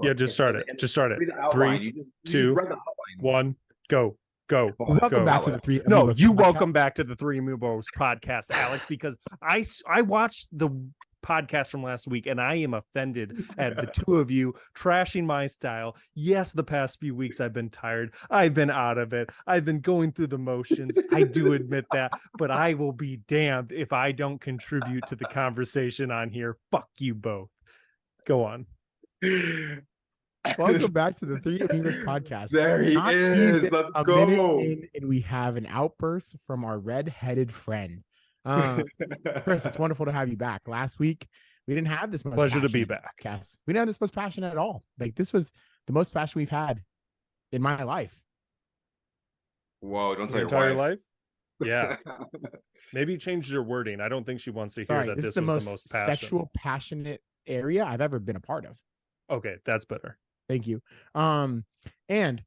Yeah, just start it. Just start it. Read the outline. 3, You just 2, read the outline. 1, go. Welcome back to the Three No, Amigos you podcast. welcome back to the Three Amigos podcast, Alex, because I watched the podcast from last week and I am offended at the two of you trashing my style. Yes, the past few weeks I've been tired. I've been out of it. I've been going through the motions. I do admit that, but I will be damned if I don't contribute to the conversation on here. Fuck you both. Go on. Welcome back to the Three Amigos podcast. There he is. Let's go. And we have an outburst from our red-headed friend. Chris, it's wonderful to have you back. Last week, we didn't have this much pleasure to be back. We didn't have this much passion at all. Like, this was the most passion we've had in my life. Whoa, don't say your entire wife. Life? Yeah. Maybe change your wording. I don't think she wants to hear that this was the most sexual, passionate area I've ever been a part of. Okay, that's better. Thank you. And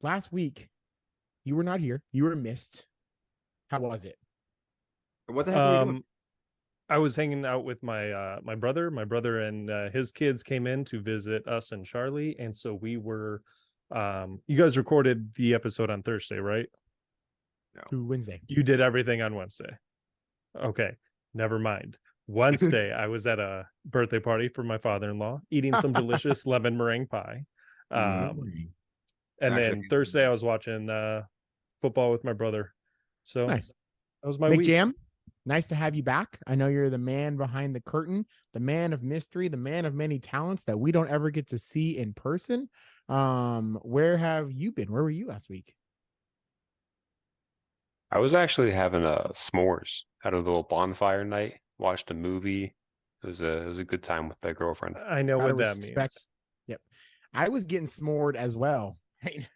last week, you were not here. You were missed. How was it? What the heck were you doing? I was hanging out with my my brother. My brother and his kids came in to visit us and Charlie, and so we were. You guys recorded the episode on Thursday, right? No. To Wednesday. You did everything on Wednesday. Okay, never mind. Wednesday, I was at a birthday party for my father-in-law, eating some delicious lemon meringue pie. And then Thursday, I was watching football with my brother. So nice. That was my Big week. Jam, nice to have you back. I know you're the man behind the curtain, the man of mystery, the man of many talents that we don't ever get to see in person. Where have you been? Where were you last week? I was actually having a s'mores, had a little bonfire night, watched a movie. It was a good time with that girlfriend. I know what that means. Yep. I was getting s'mored as well.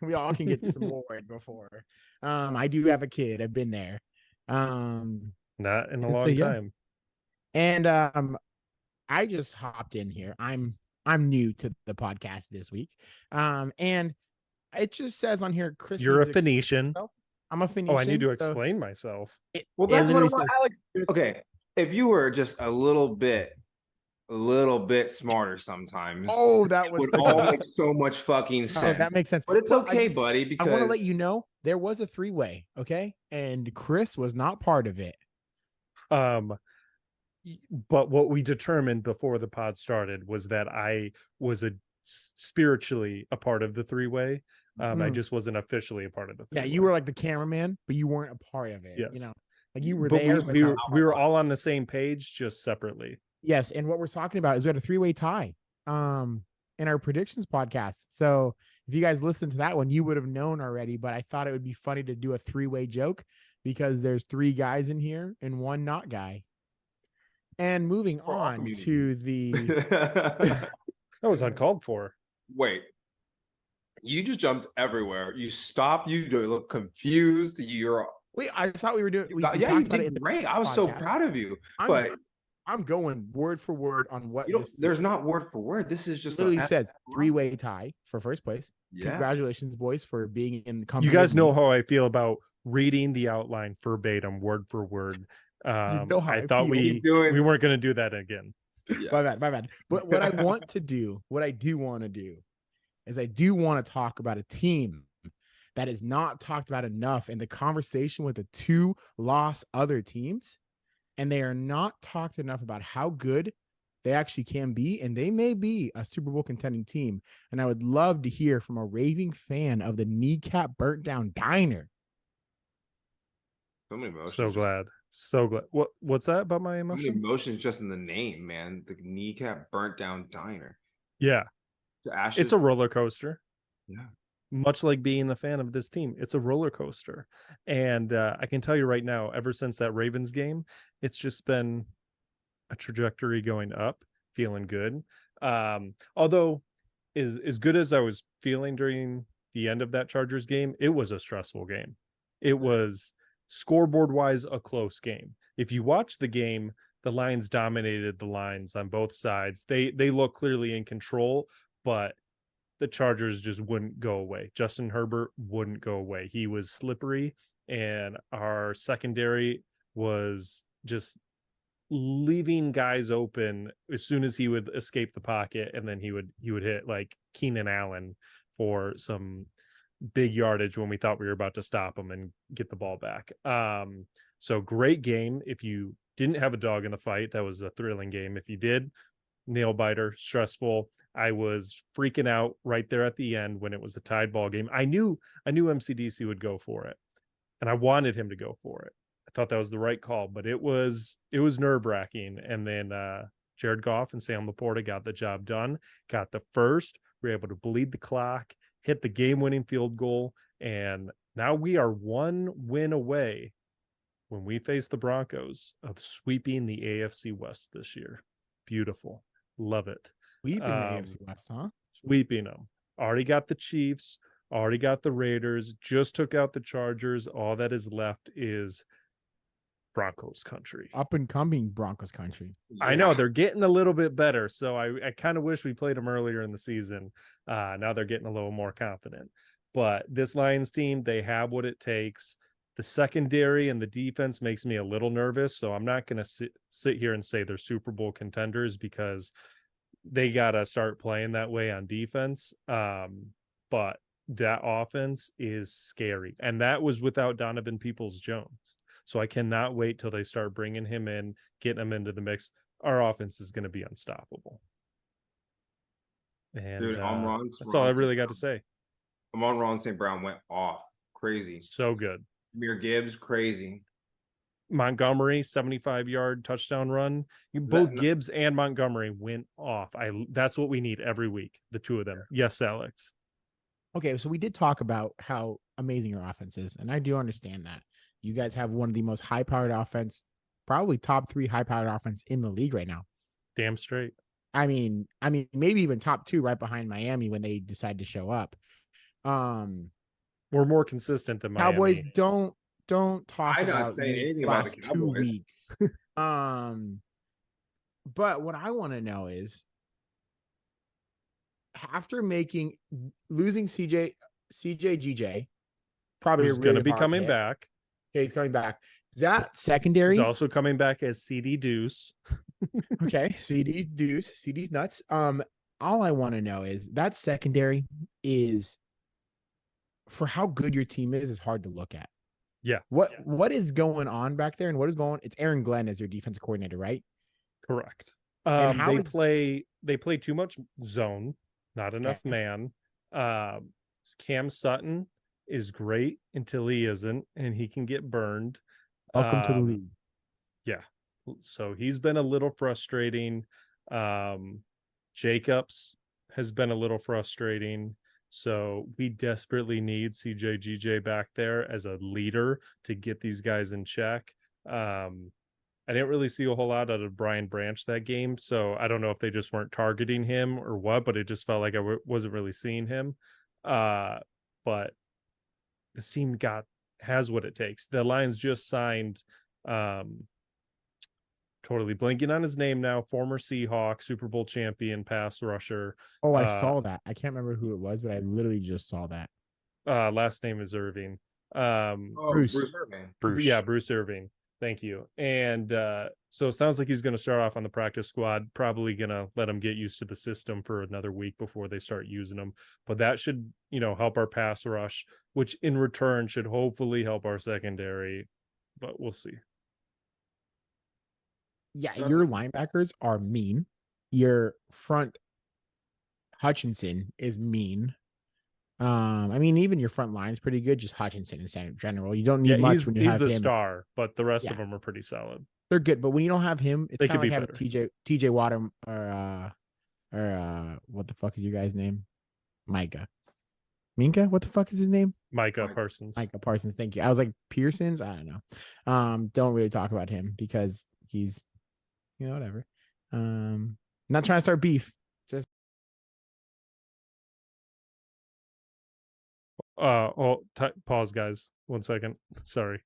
We all can get s'mored before. I do have a kid. I've been there. Not in a long time. And I just hopped in here. I'm new to the podcast this week. And it just says on here, Chris. You're a Phoenician. I'm a Phoenician. Oh, I need to explain myself. Well, that's what Alex. Okay, if you were just a little bit smarter sometimes. Oh, that would all make so much fucking sense. Oh, that makes sense. But it's okay, buddy. Because I want to let you know there was a three-way, okay, and Chris was not part of it. But what we determined before the pod started was that I was spiritually a part of the three-way. I just wasn't officially a part of the three-way. Yeah, you were like the cameraman, but you weren't a part of it. Yes. You know, like you were but there. We were all on the same page, just separately. Yes, and what we're talking about is we had a three-way tie in our predictions podcast. So if you guys listened to that one, you would have known already, but I thought it would be funny to do a three-way joke because there's 3 guys in here and 1 not guy. And moving on to the that was uncalled for. Wait. You just jumped everywhere. You stopped. You look confused. I thought we were doing. You did great. I was so proud of you. I'm going word for word on what there's not word for word. This is just literally says 3-way tie for first place. Yeah. Congratulations, boys, for being in the company. You guys know how I feel about reading the outline verbatim, word for word. I thought we weren't going to do that again. Yeah. My bad. But what I do want to do is I do want to talk about a team that is not talked about enough in the conversation with the 2 lost other teams. And they are not talked enough about how good they actually can be. And they may be a Super Bowl contending team. And I would love to hear from a raving fan of the Kneecap Burnt Down Diner. So many emotions. So glad. What's that about my emotion? So many emotions just in the name, man. The Kneecap Burnt Down Diner. Yeah. It's a roller coaster. Yeah. Much like being a fan of this team, it's a roller coaster. And I can tell you right now, ever since that Ravens game, it's just been a trajectory going up, feeling good. Although as good as I was feeling during the end of that Chargers game, it was a stressful game. It was scoreboard wise a close game. If you watch the game, the Lions dominated the lines on both sides. They look clearly in control, but the Chargers just wouldn't go away. Justin Herbert wouldn't go away. He was slippery, and our secondary was just leaving guys open as soon as he would escape the pocket, and then he would hit like Keenan Allen for some big yardage when we thought we were about to stop him and get the ball back. So great game. If you didn't have a dog in the fight, that was a thrilling game. If you did, nail biter, stressful. I was freaking out right there at the end when it was a tied ball game. I knew MCDC would go for it, and I wanted him to go for it. I thought that was the right call, but it was nerve-wracking. And then Jared Goff and Sam Laporta got the job done, got the first. We were able to bleed the clock, hit the game-winning field goal, and now we are one win away when we face the Broncos of sweeping the AFC West this year. Beautiful. Love it. Sweeping the AFC West, huh? Sweeping them. Already got the Chiefs, already got the Raiders, just took out the Chargers. All that is left is Broncos country. Up and coming Broncos country. I know they're getting a little bit better. So I kind of wish we played them earlier in the season. Now they're getting a little more confident. But this Lions team, they have what it takes. The secondary and the defense makes me a little nervous. So I'm not going to sit here and say they're Super Bowl contenders, because they got to start playing that way on defense. But that offense is scary. And that was without Donovan Peoples-Jones. So I cannot wait till they start bringing him in, getting him into the mix. Our offense is going to be unstoppable. And Dude, that's all I really got to say. Amon-Ra St. Brown went off. Crazy. So good. Amir Gibbs, crazy. Montgomery, 75-yard touchdown run. Both Gibbs and Montgomery went off. That's what we need every week, the two of them. Yes, Alex. Okay, so we did talk about how amazing your offense is, and I do understand that. You guys have one of the most high-powered offense, probably top 3 high-powered offense in the league right now. Damn straight. I mean, maybe even top 2 right behind Miami when they decide to show up. We're more consistent than Miami. Cowboys don't talk I'm about not saying anything last about the 2 Cowboys. weeks. But what I want to know is, after losing CJ GJ, probably who's going to be coming back. Okay, he's coming back. That secondary is also coming back as CD Deuce. Okay, CD's nuts. All I want to know is that secondary is, for how good your team is hard to look at. Yeah. What is going on back there, and what is going? It's Aaron Glenn as your defensive coordinator, right? Correct. And they play too much zone, not enough man. Cam Sutton is great until he isn't, and he can get burned. Welcome to the league. Yeah. So he's been a little frustrating. Jacobs has been a little frustrating. So we desperately need CJ back there as a leader to get these guys in check. I didn't really see a whole lot out of Brian Branch that game, so I don't know if they just weren't targeting him or what, but it just felt like I wasn't really seeing him. But this team has what it takes. The Lions just signed, totally blanking on his name now, former Seahawk, Super Bowl champion pass rusher. Oh, I saw that. I can't remember who it was, but I literally just saw that. Last name is Irving. Bruce Irving. Bruce. Yeah, Bruce Irving. Thank you. And so it sounds like he's going to start off on the practice squad, probably going to let him get used to the system for another week before they start using him. But that should, help our pass rush, which in return should hopefully help our secondary. But we'll see. Yeah, your linebackers are mean. Your front Hutchinson is mean. Even your front line is pretty good. Just Hutchinson in general. You don't need much when you have him. He's the star, but the rest of them are pretty solid. They're good, but when you don't have him, it's kind of like having better. TJ Watt or what the fuck is your guy's name? Minka. What the fuck is his name? Micah Parsons. Micah Parsons. Thank you. I was like Pearsons. I don't know. Don't really talk about him because he's, whatever. Not trying to start beef. Just pause, guys. 1 second. Sorry.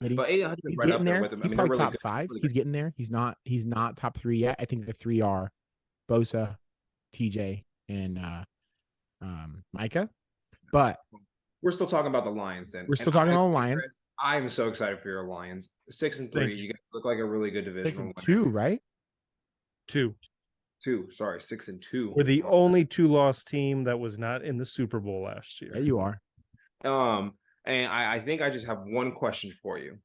But 800 is He's right up getting there there. with him. He's they're probably really top good. 5. Really He's good. getting there. He's not top 3 yet. I think the 3 are Bosa, TJ, and Micah. But We're still talking about the Lions then. we're still talking about the Lions. Chris, I'm so excited for your Lions. 6-3. You guys look like a really good divisional 6-2, right? 2. 6-2. We're the only 2-loss team that was not in the Super Bowl last year. Yeah, you are. And I think I just have one question for you.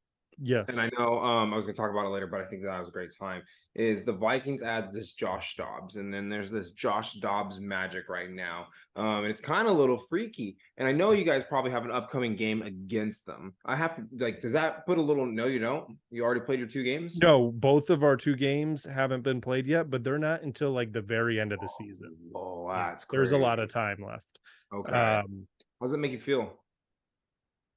Yes. And I know I was going to talk about it later, but I think that was a great time. Is the Vikings add this Josh Dobbs, and then there's this Josh Dobbs magic right now. And it's kind of a little freaky. And I know you guys probably have an upcoming game against them. I have to does that put a little no, you don't? You already played your 2 games? No, both of our 2 games haven't been played yet, but they're not until like the very end of the season. Oh, that's crazy. There's a lot of time left. Okay. How does it make you feel?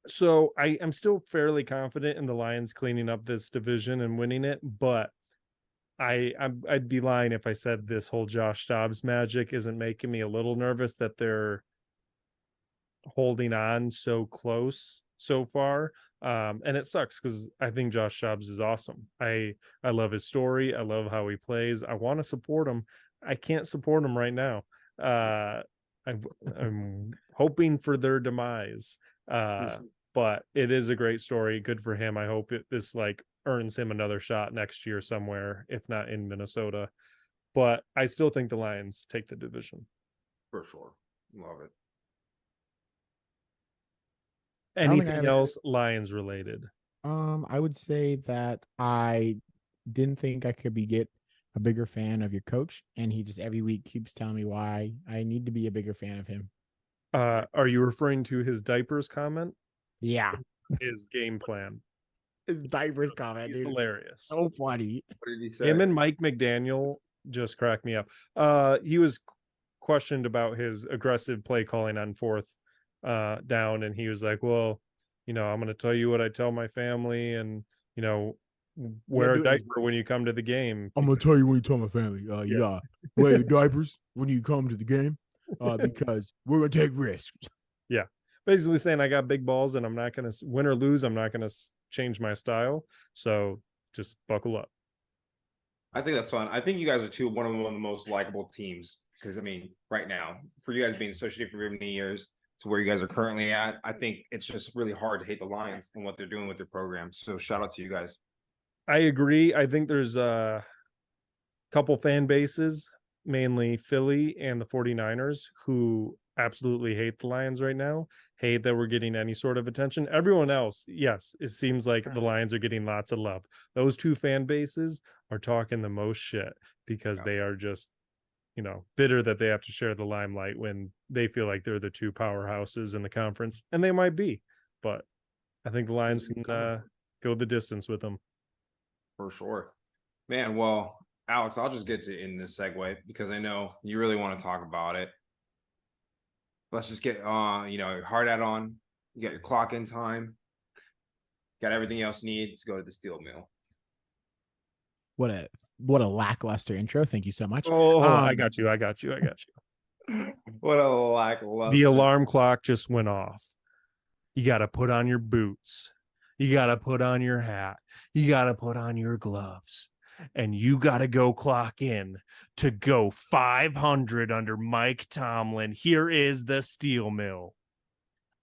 So I'm still fairly confident in the Lions cleaning up this division and winning it, but I'd be lying if I said this whole Josh Dobbs magic isn't making me a little nervous that they're holding on so close so far. And it sucks because I think Josh Dobbs is awesome. I love his story. I love how he plays. I want to support him. I can't support him right now. I'm hoping for their demise. But it is a great story. Good for him. I hope this like earns him another shot next year somewhere, if not in Minnesota. But I still think the Lions take the division. For sure. Love it. Anything else Lions related? I would say that I didn't think I could get a bigger fan of your coach, and he just every week keeps telling me why I need to be a bigger fan of him. Are you referring to his diapers comment? Yeah. His game plan. His diapers comment, He's dude. hilarious. So funny. What did he say? Him and Mike McDaniel just cracked me up. He was questioned about his aggressive play calling on 4th down, and he was like, well, I'm going to tell you what I tell my family, and wear a diaper when you come to the game. I'm gonna tell you when you tell my family. You gotta wear your diapers when you come to the game, because we're gonna take risks. Yeah, basically saying I got big balls, and I'm not gonna win or lose. I'm not gonna change my style. So just buckle up. I think that's fun. I think you guys are one of the most likable teams because right now, for you guys being associated for many years to where you guys are currently at, I think it's just really hard to hate the Lions and what they're doing with their program. So shout out to you guys. I agree. I think there's a couple fan bases, mainly Philly and the 49ers, who absolutely hate the Lions right now, hate that we're getting any sort of attention. Everyone else, yes, it seems like the Lions are getting lots of love. Those 2 fan bases are talking the most shit because they are just, bitter that they have to share the limelight when they feel like they're the 2 powerhouses in the conference, and they might be, but I think the Lions can go the distance with them. For sure. Man, well, Alex, I'll just get in this segue because I know you really want to talk about it. Let's just get your hard hat on. You got your clock in time. Got everything else you need to go to the steel mill. What a lackluster intro. Thank you so much. I got you. What a lackluster. The alarm clock just went off. You got to put on your boots. You got to put on your hat. You got to put on your gloves. And you got to go clock in to go 500 under Mike Tomlin. Here is the steel mill.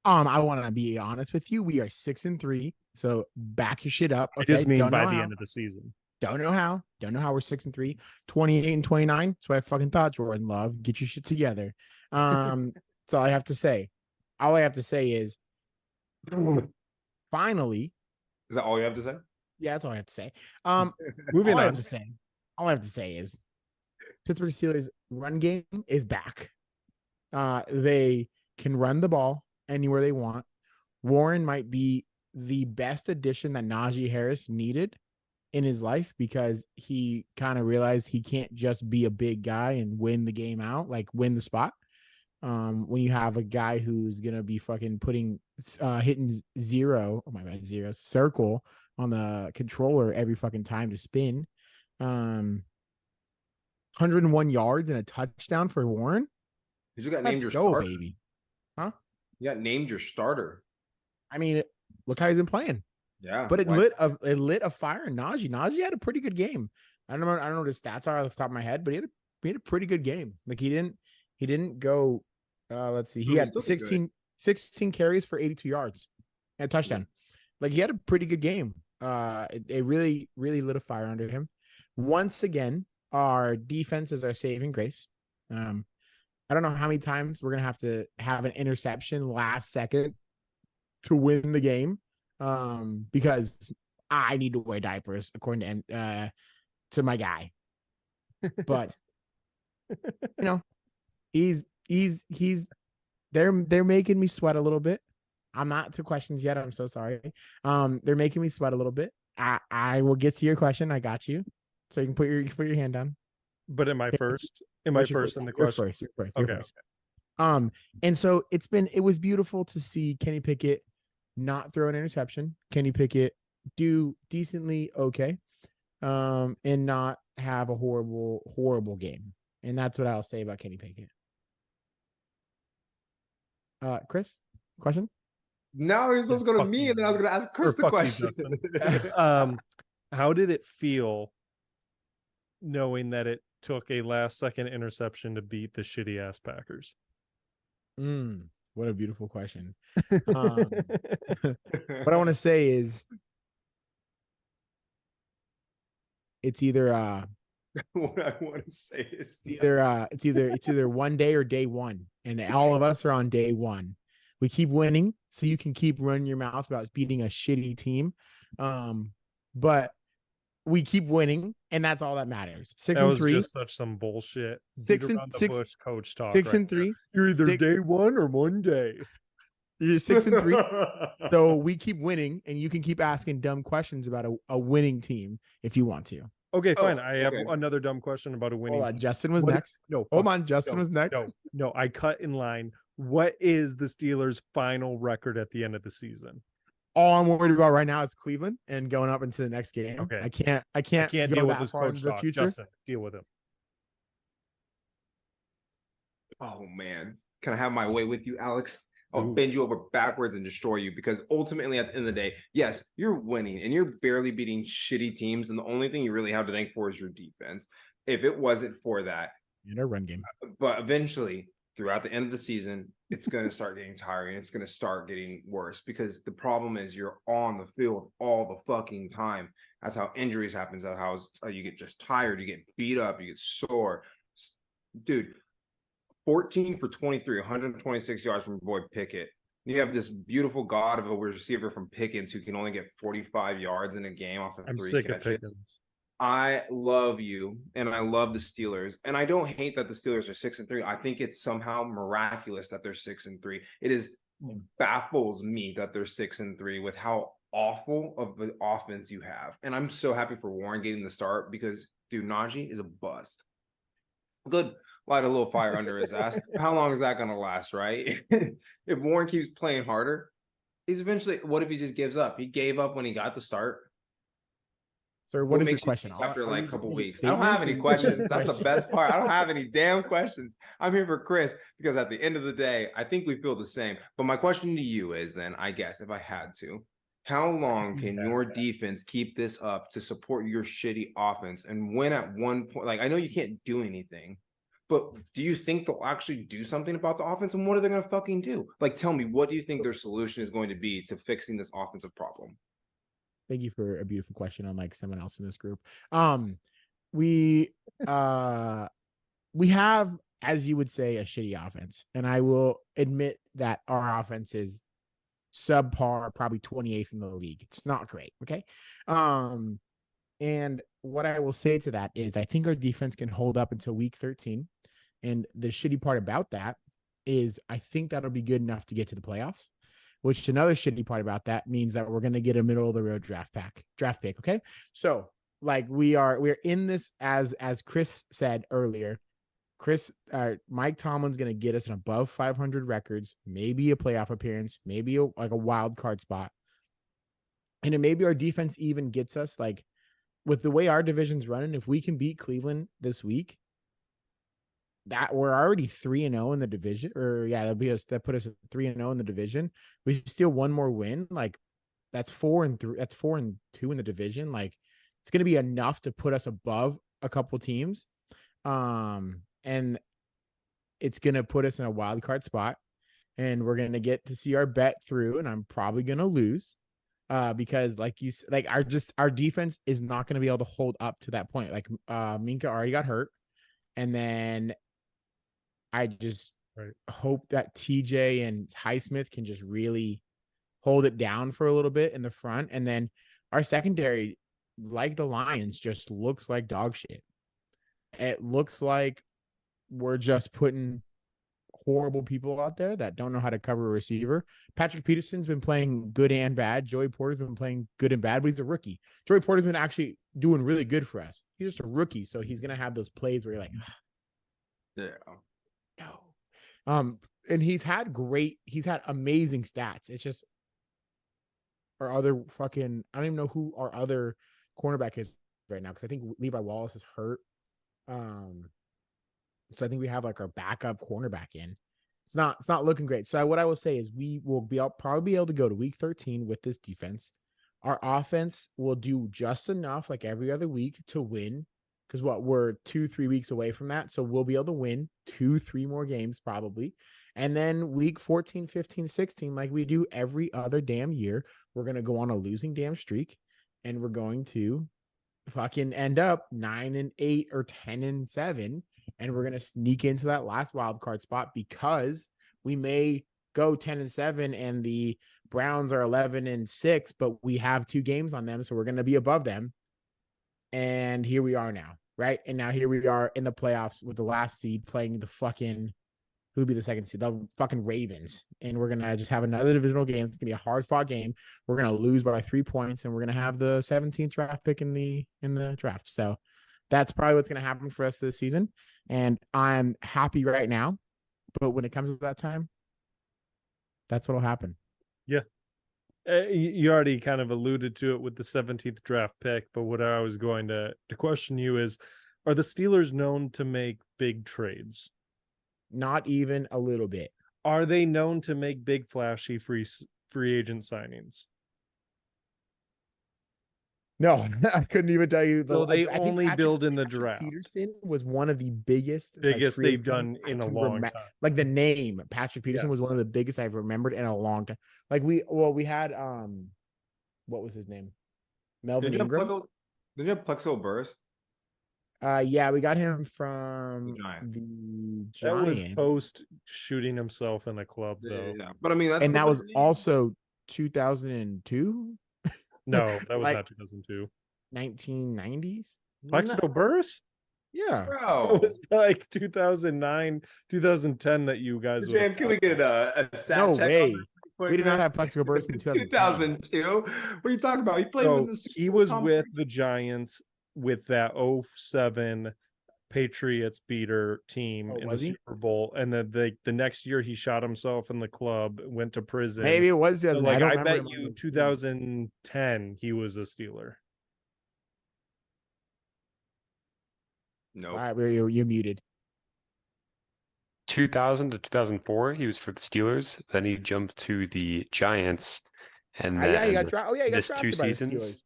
I want to be honest with you. We are 6-3. So back your shit up. Okay? I just mean by the end of the season. Don't know how we're 6-3, 28-29. That's what I fucking thought, Jordan Love. Get your shit together. That's all I have to say. All I have to say is finally. Is that all you have to say? Yeah, that's all I have to say. Moving on. All I have to say is Pittsburgh Steelers run game is back. They can run the ball anywhere they want. Warren might be the best addition that Najee Harris needed in his life because he kind of realized he can't just be a big guy and win the game out, like win the spot. When you have a guy who's going to be fucking hitting zero circle on the controller every fucking time to spin. 101 yards and a touchdown for Warren. You got named your starter, baby. Huh? You got named your starter. I mean, look how he's been playing. Yeah, But it lit a fire in Najee. Najee had a pretty good game. I don't know what his stats are off the top of my head, but he had a pretty good game. Like he didn't go let's see. He had 16 carries for 82 yards and a touchdown. Like he had a pretty good game. It really, really lit a fire under him. Once again, our defense is our saving grace. I don't know how many times we're gonna have to have an interception last second to win the game. Because I need to wear diapers according to my guy. But he's they're making me sweat a little bit. I'm not to questions yet. I'm so sorry. They're making me sweat a little bit. I will get to your question. I got you. So you can put your hand down. But am I first? Am I first in the question? You're first. And so it was beautiful to see Kenny Pickett not throw an interception. Kenny Pickett do decently okay, and not have a horrible game. And that's what I'll say about Kenny Pickett. Chris, question? No, you're supposed to go to me, and then I was going to ask Chris the question. How did it feel knowing that it took a last-second interception to beat the shitty-ass Packers? What a beautiful question. What I want to say is it's either what I want to say is it's either one day or day one, and all of us are on day one. We keep winning, so you can keep running your mouth about beating a shitty team, but we keep winning, and that's all that matters. 6-3. Just such some bullshit. 6-6 coach talk. 6-3. You're either day one or one day. You're 6-3. So we keep winning, and you can keep asking dumb questions about a winning team if you want to. Okay, fine. I have another dumb question about a winning team. Justin was next. Justin was next. No, I cut in line. What is the Steelers' final record at the end of the season? All I'm worried about right now is Cleveland and going up into the next game. Okay. I can't deal with this coach the talk. future. Justin, deal with him. Oh man, can I have my way with you, Alex? I'll Ooh. bend you over backwards and destroy you, because ultimately at the end of the day, yes, you're winning and you're barely beating shitty teams, and the only thing you really have to thank for is your defense. If it wasn't for that, run game. But eventually, throughout the end of the season, it's going to start getting tiring. It's going to start getting worse, because the problem is you're on the field all the fucking time. That's how injuries happen. That's how you get just tired. You get beat up. You get sore. Dude, 14 for 23, 126 yards from your boy Pickett. You have this beautiful god of a receiver from Pickens who can only get 45 yards in a game off of 3 sick catches. of Pickens. I love you, and I love the Steelers, and I don't hate that the Steelers are 6-3. I think it's somehow miraculous that they're 6-3. It baffles me that they're 6-3 with how awful of the offense you have. And I'm so happy for Warren getting the start, because dude, Najee is a bust. Good, light a little fire under his ass. How long is that going to last, right? If Warren keeps playing harder, he's eventually. What if he just gives up? He gave up when he got the start. Sir, what is your question? After like a couple weeks, I don't have any questions. That's the best part. I don't have any damn questions. I'm here for Chris, because at the end of the day, I think we feel the same. But my question to you is then, I guess, if I had to, how long can your defense keep this up to support your shitty offense? And when at one point, like, I know you can't do anything, but do you think they'll actually do something about the offense? And what are they going to fucking do? Like, tell me, what do you think their solution is going to be to fixing this offensive problem? Thank you for a beautiful question, unlike someone else in this group. We have, as you would say, a shitty offense. And I will admit that our offense is subpar, probably 28th in the league. It's not great. Okay. And what I will say to that is I think our defense can hold up until week 13. And the shitty part about that is I think that'll be good enough to get to the playoffs. Which another shitty part about that means that we're going to get a middle of the road draft pick. Okay. So like we're in this, as Chris said earlier, Mike Tomlin's going to get us an above 500 records, maybe a playoff appearance, maybe a wild card spot. And then maybe our defense even gets us, like, with the way our division's running, if we can beat Cleveland this week, that we're already 3-0 in the division, or that put us at 3-0 in the division. We steal one more win. Like, That's 4-3. That's 4-2 in the division. Like, it's going to be enough to put us above a couple teams. And it's going to put us in a wild card spot, and we're going to get to see our bet through, and I'm probably going to lose. Because like our defense is not going to be able to hold up to that point. Like Minka already got hurt, and then I just hope that TJ and Highsmith can just really hold it down for a little bit in the front, and then our secondary, like the Lions, just looks like dog shit. It looks like we're just putting horrible people out there that don't know how to cover a receiver. Patrick Peterson's been playing good and bad. Joey Porter's been playing good and bad, but he's a rookie. Joey Porter's been actually doing really good for us. He's just a rookie, so he's gonna have those plays where you're like, no. And he's had amazing stats. It's just our other fucking, I don't even know who our other cornerback is right now, because I think Levi Wallace is hurt. So I think we have like our backup cornerback in. It's not looking great. So what I will say is we will probably be able to go to week 13 with this defense. Our offense will do just enough, like every other week, to win. Because we're 2-3 weeks away from that. So we'll be able to win 2-3 more games probably. And then week 14, 15, 16, like we do every other damn year, we're going to go on a losing damn streak, and we're going to fucking end up 9-8 or 10-7. And we're going to sneak into that last wild card spot, because we may go 10-7 and the Browns are 11-6, but we have 2 games on them. So we're going to be above them. And here we are now, right? And now here we are in the playoffs with the last seed playing the fucking, who would be the second seed? The fucking Ravens. And we're going to just have another divisional game. It's going to be a hard fought game. We're going to lose by 3 points, and we're going to have the 17th draft pick in the draft. So that's probably what's going to happen for us this season. And I'm happy right now, but when it comes to that time, that's what'll happen. Yeah. You already kind of alluded to it with the 17th draft pick, but what I was going to question you is, are the Steelers known to make big trades? Not even a little bit. Are they known to make big flashy free agent signings? No, I couldn't even tell you. So they only build in the draft. Peterson was one of the biggest they've done in a long time. Like the name Patrick Peterson was one of the biggest I've remembered in a long time. Like we had what was his name? Melvin Ingram. Did you have Plexico Burris? Yeah, we got him from the Giants. That was post shooting himself in a club, though. Yeah. But I mean, that was also 2002. No, that was not 2002. 1990s. Plexico Burris? Yeah. Bro. It was like 2009, 2010 that you guys were. Jam, can we get a stat no check? Way. We did not have Plexico Burris in 2002. What are you talking about? He played with the He was with the Giants with that 07 Patriots beater team in the Super Bowl, and then the next year he shot himself in the club, went to prison. Maybe it was just like I bet you 2010 he was a Steeler. No. All right, you're muted. 2000 to 2004 he was for the Steelers, then he jumped to the Giants, and then he got drafted by the Steelers.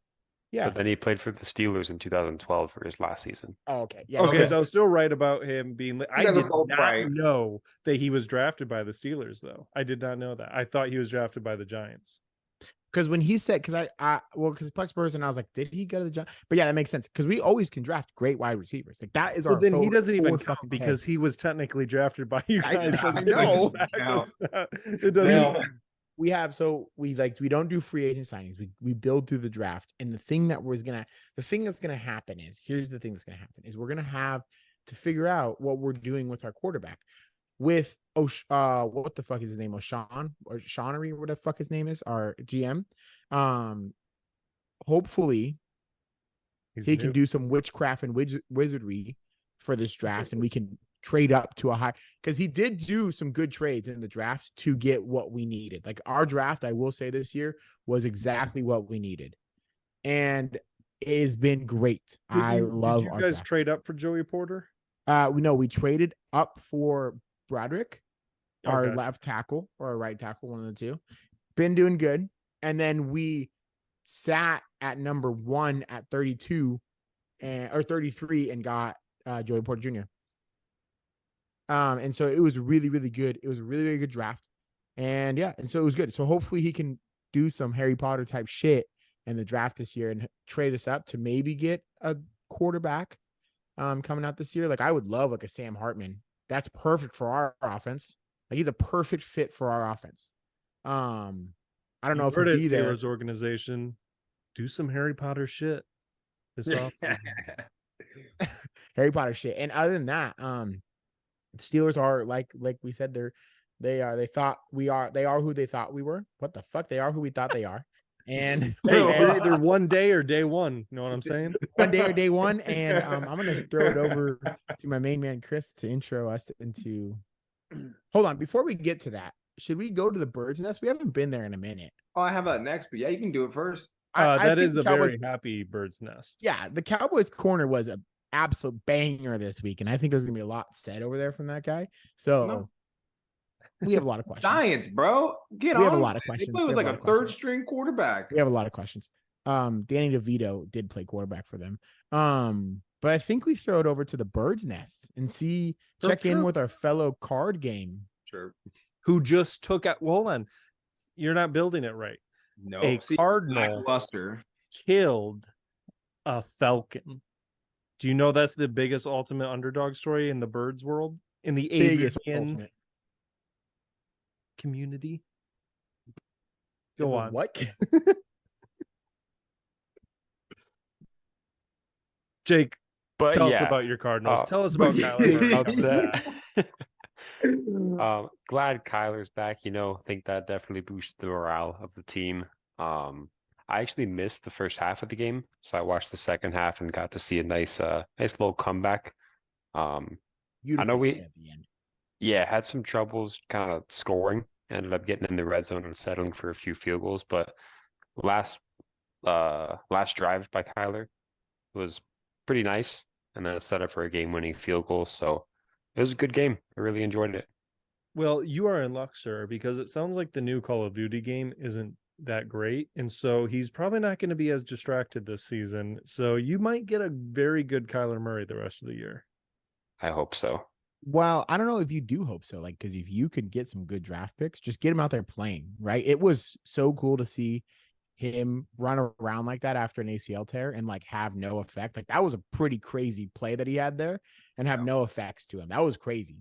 Yeah. But then he played for the Steelers in 2012 for his last season. Oh, okay. Yeah. Okay, so I was still right about him being. I did not know that he was drafted by the Steelers, though. I did not know that. I thought he was drafted by the Giants. Because when he said, because Plex Burris, and I was like, did he go to the Giants? But yeah, that makes sense. Because we always can draft great wide receivers. Like that is our. Then he doesn't even count because he was technically drafted by you guys. I know. It doesn't. We don't do free agent signings. We build through the draft. And the thing that's gonna happen is, here's the thing that's gonna happen is we're gonna have to figure out what we're doing with our quarterback. With what the fuck is his name? O'Shaughnessy, what the fuck his name is, our GM. Hopefully he can do some witchcraft and wizardry for this draft, and we can trade up to a high, because he did do some good trades in the drafts to get what we needed. Like our draft, I will say this year was exactly what we needed, and it has been great. I love. Did you guys trade up for Joey Porter? We traded up for Broderick, our left tackle or our right tackle, one of the two. Been doing good, and then we sat at number 1 at 32 or 33 and got Joey Porter Jr. And so it was really, really good. It was a really, really good draft. And yeah, and so it was good. So hopefully he can do some Harry Potter type shit in the draft this year and trade us up to maybe get a quarterback coming out this year. Like I would love like a Sam Hartman. That's perfect for our offense. Like he's a perfect fit for our offense. I don't know if he'll be there. Steelers organization, do some Harry Potter shit this offseason. Harry Potter shit. And other than that, Steelers are like we said, they are who they thought we were. What the fuck? They are who we thought they are. And they're either one day or day one. You know what I'm saying? One day or day one. And I'm gonna throw it over to my main man Chris to intro us into. Hold on, before we get to that, should we go to the Bird's Nest? We haven't been there in a minute. Oh, I have that next, but yeah, you can do it first. That is a very happy Bird's Nest. Yeah, the Cowboys corner was an absolute banger this week, and I think there's gonna be a lot said over there from that guy. So we have a lot of questions. Giants, bro. We have a lot of questions. They play with like a third string quarterback. We have a lot of questions. Danny DeVito did play quarterback for them. But I think we throw it over to the Bird's Nest and check in with our fellow card game. Sure. Who just took out, well, hold on. You're not building it right. No, a Cardinal luster killed a Falcon. Do you know that's the biggest ultimate underdog story in the Birds world? In the avian community? Go on. What? Jake, But tell us about your Cardinals. Tell us about Kyler Murray. Glad Kyler's back. Think that definitely boosted the morale of the team. I actually missed the first half of the game, so I watched the second half and got to see a nice little comeback. I know had some troubles kind of scoring. Ended up getting in the red zone and settling for a few field goals, but last drive by Kyler was pretty nice, and then a setup for a game-winning field goal. So it was a good game. I really enjoyed it. Well, you are in luck, sir, because it sounds like the new Call of Duty game isn't that great, and so he's probably not going to be as distracted this season. So you might get a very good Kyler Murray the rest of the year. I hope so. Well, I don't know if you do hope so. Like, because if you could get some good draft picks, just get him out there playing, right? It was so cool to see him run around like that after an ACL tear and like have no effect. Like that was a pretty crazy play that he had there and have no effects to him. That was crazy.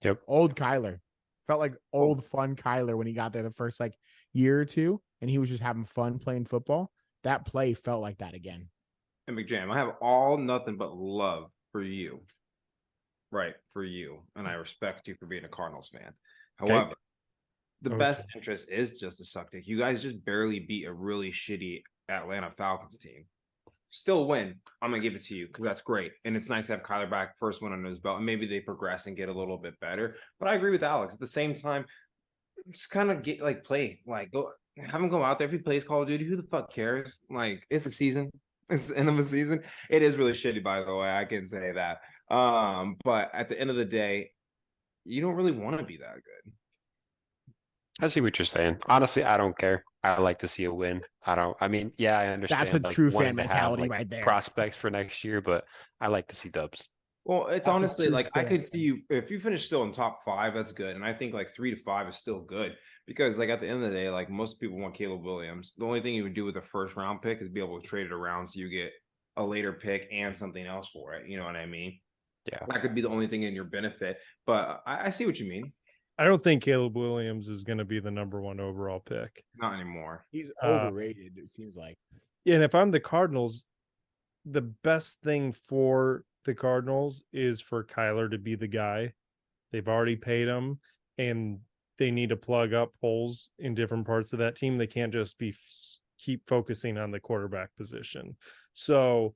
Yep. Old Kyler felt like old fun Kyler when he got there the first like year or two and he was just having fun playing football. That play felt like that again. And McJam, I have all nothing but love for you. Right, for you. And I respect you for being a Cardinals fan. However, the best interest is just a suck dick. You guys just barely beat a really shitty Atlanta Falcons team. Still win. I'm going to give it to you because that's great. And it's nice to have Kyler back, first one under his belt. And maybe they progress and get a little bit better. But I agree with Alex. At the same time, just kind of get play. Go have him go out there. If he plays Call of Duty, who the fuck cares? It's the season. It's the end of the season. It is really shitty, by the way. I can say that. But at the end of the day, you don't really want to be that good. I see what you're saying. Honestly, I don't care. I like to see a win. I understand. That's a true fan mentality right there. Prospects for next year, but I like to see dubs. Well, it's honestly I could see you if you finish still in top 5, that's good. And I think 3 to 5 is still good because at the end of the day, most people want Caleb Williams. The only thing you would do with a first round pick is be able to trade it around so you get a later pick and something else for it. You know what I mean? Yeah, that could be the only thing in your benefit. But I see what you mean. I don't think Caleb Williams is going to be the number 1 overall pick. Not anymore. He's overrated, it seems like. Yeah, and if I'm the Cardinals, the best thing for the Cardinals is for Kyler to be the guy. They've already paid him, and they need to plug up holes in different parts of that team. They can't just keep focusing on the quarterback position. So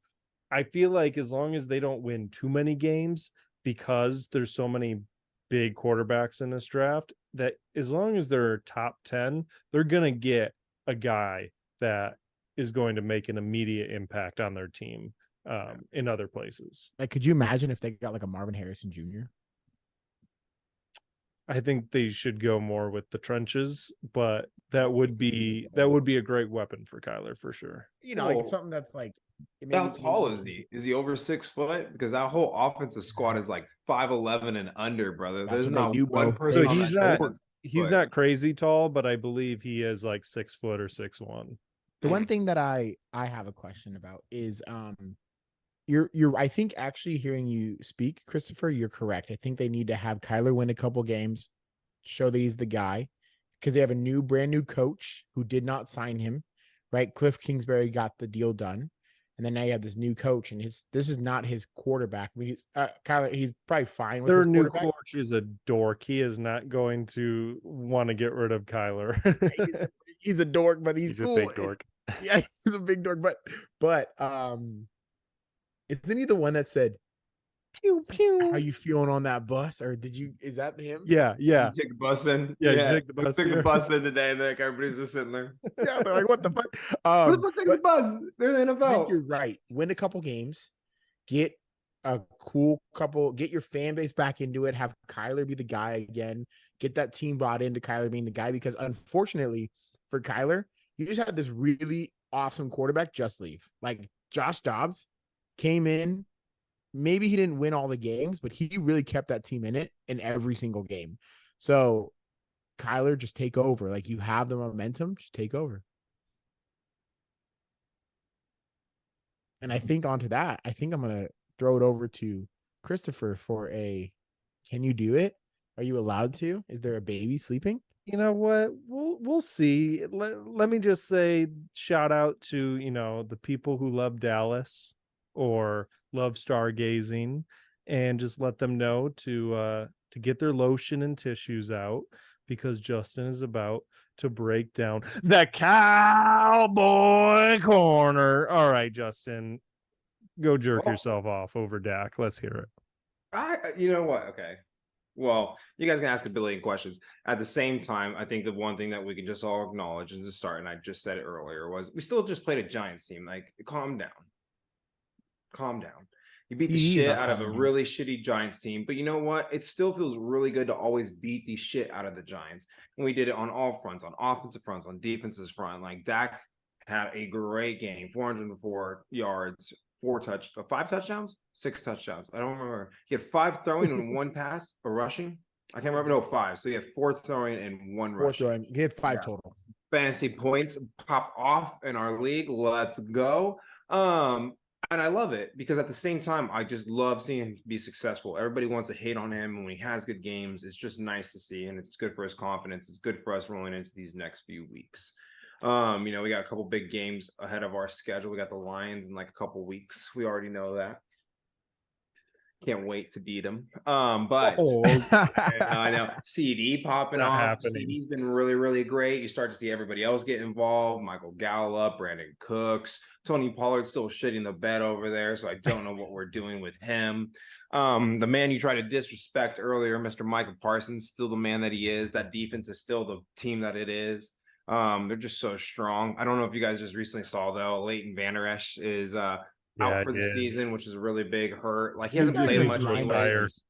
I feel like as long as they don't win too many games, because there's so many big quarterbacks in this draft, that as long as they're top 10, they're going to get a guy that is going to make an immediate impact on their team in other places. Could you imagine if they got a Marvin Harrison Jr.? I think they should go more with the trenches, but that would be a great weapon for Kyler for sure. Like Well, something that's like. how tall is he? Is he over 6 foot? Because that whole offensive squad is like 5'11" and under, brother. That's There's what they not do, one bro. person So on he's that not team that's he's 6 foot. not crazy tall, but I believe he is like 6 foot or 6'1". The one thing that I have a question about is you're I think actually hearing you speak, Christopher, you're correct. I think they need to have Kyler win a couple games, show that he's the guy, because they have a brand new coach who did not sign him, right? Cliff Kingsbury got the deal done. And then now you have this new coach, and this is not his quarterback. I mean, Kyler, he's probably fine with Their his new quarterback. coach is a dork. He is not going to want to get rid of Kyler. He's a dork, but he's He's a cool. big dork. Yeah, he's a big dork, but isn't he the one that said pew pew? How you feeling on that bus? Or is that him? yeah. You take the bus in. Yeah, take the bus took the here. bus in today, and like everybody's just sitting there. Yeah, they're like, what the fuck? Who the fuck takes the bus? They're in the I think NFL. you're right. Win a couple games, get a cool couple, get your fan base back into it, have Kyler be the guy again, get that team bought into Kyler being the guy, because unfortunately for Kyler, you just had this really awesome quarterback just leave. Like Josh Dobbs came in, maybe he didn't win all the games, but he really kept that team in it in every single game. So Kyler, just take over. Like, you have the momentum, just take over. And I think onto that, I think I'm going to throw it over to Christopher for can you do it? Are you allowed to? Is there a baby sleeping? You know what? We'll see. Let me just say, shout out to, the people who love Dallas or love stargazing, and just let them know to get their lotion and tissues out, because Justin is about to break down the Cowboy corner. All right, Justin, go jerk yourself off over Dak. Let's hear it. You know what? Okay. Well, you guys can ask a billion questions. At the same time, I think the one thing that we can just all acknowledge and just start, and I just said it earlier, was we still just played a Giants team. Like, calm down. Calm down. You beat the shit out of a really shitty Giants team, but you know what? It still feels really good to always beat the shit out of the Giants. And we did it on all fronts, on offensive fronts, on defensive front. Like, Dak had a great game, 404 yards, 5 touchdowns, 6 touchdowns. I don't remember. He had 5 throwing and 1 pass or rushing. I can't remember. No, 5. So he had 4 throwing and 1 rushing. He had 5 total. Fantasy points pop off in our league. Let's go. And I love it, because at the same time, I just love seeing him be successful. Everybody wants to hate on him when he has good games. It's just nice to see, and it's good for his confidence. It's good for us rolling into these next few weeks. We got a couple big games ahead of our schedule. We got the Lions in like a couple weeks. We already know that. Can't wait to beat them. But I know CD popping off. Happening. CD's been really, really great. You start to see everybody else get involved. Michael Gallup, Brandon Cooks, Tony Pollard's still shitting the bed over there, so I don't know what we're doing with him. The man you tried to disrespect earlier, Mr. Michael Parsons, still the man that he is. That defense is still the team that it is. They're just so strong. I don't know if you guys just recently saw, though, Leighton Vander Esch is out for the season, which is a really big hurt. Like, he hasn't played much anyways.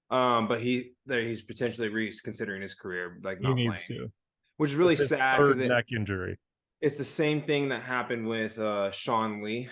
But he's potentially reconsidering his career, like not playing, which is really sad, because neck injury. It's the same thing that happened with Sean Lee.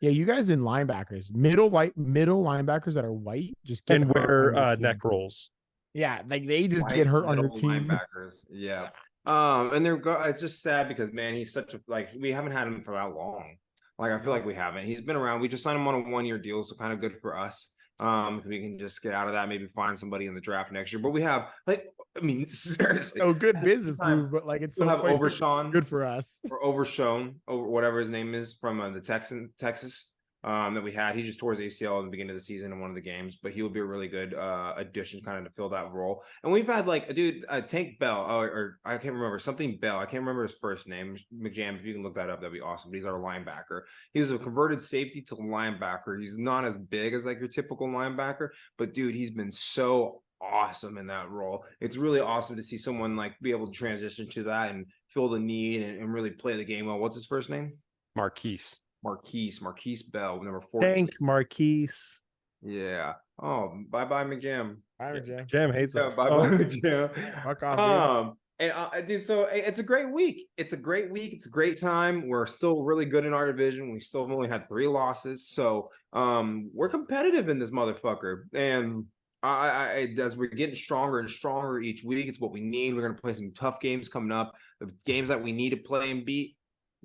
Yeah, you guys in linebackers, middle linebackers that are white, just get and wear neck rolls. Yeah, like they just get hurt on your team. Linebackers, yeah. And it's just sad because, man, he's such a, like, we haven't had him for that long. Like, I feel like we haven't. He's been around. We just signed him on a 1-year deal, so kind of good for us. We can just get out of that, maybe find somebody in the draft next year. But we have, like, I mean, seriously, good business move, but like, it's so have Overshawn, good for us, or Overshown, over whatever his name is, from the Texas. That we had. He just tore his ACL in the beginning of the season in one of the games, but he would be a really good addition kind of to fill that role. And we've had like a dude, Tank Bell, or I can't remember, something Bell. I can't remember his first name. McJam, if you can look that up, that'd be awesome. But he's our linebacker. He's a converted safety to linebacker. He's not as big as like your typical linebacker, but dude, he's been so awesome in that role. It's really awesome to see someone like be able to transition to that and fill the need and really play the game well. What's his first name? Marquise Marquise Bell, number 14. Thank Marquise. Yeah. Oh, bye McJam. Byron Jam. Jam hates Yeah, us. bye Oh, McJam. Fuck off, dude. And dude, so it's a great week. It's a great week. It's a great time. We're still really good in our division. We still have only had 3 losses, so we're competitive in this motherfucker. And as we're getting stronger and stronger each week, it's what we need. We're gonna play some tough games coming up. The games that we need to play and beat.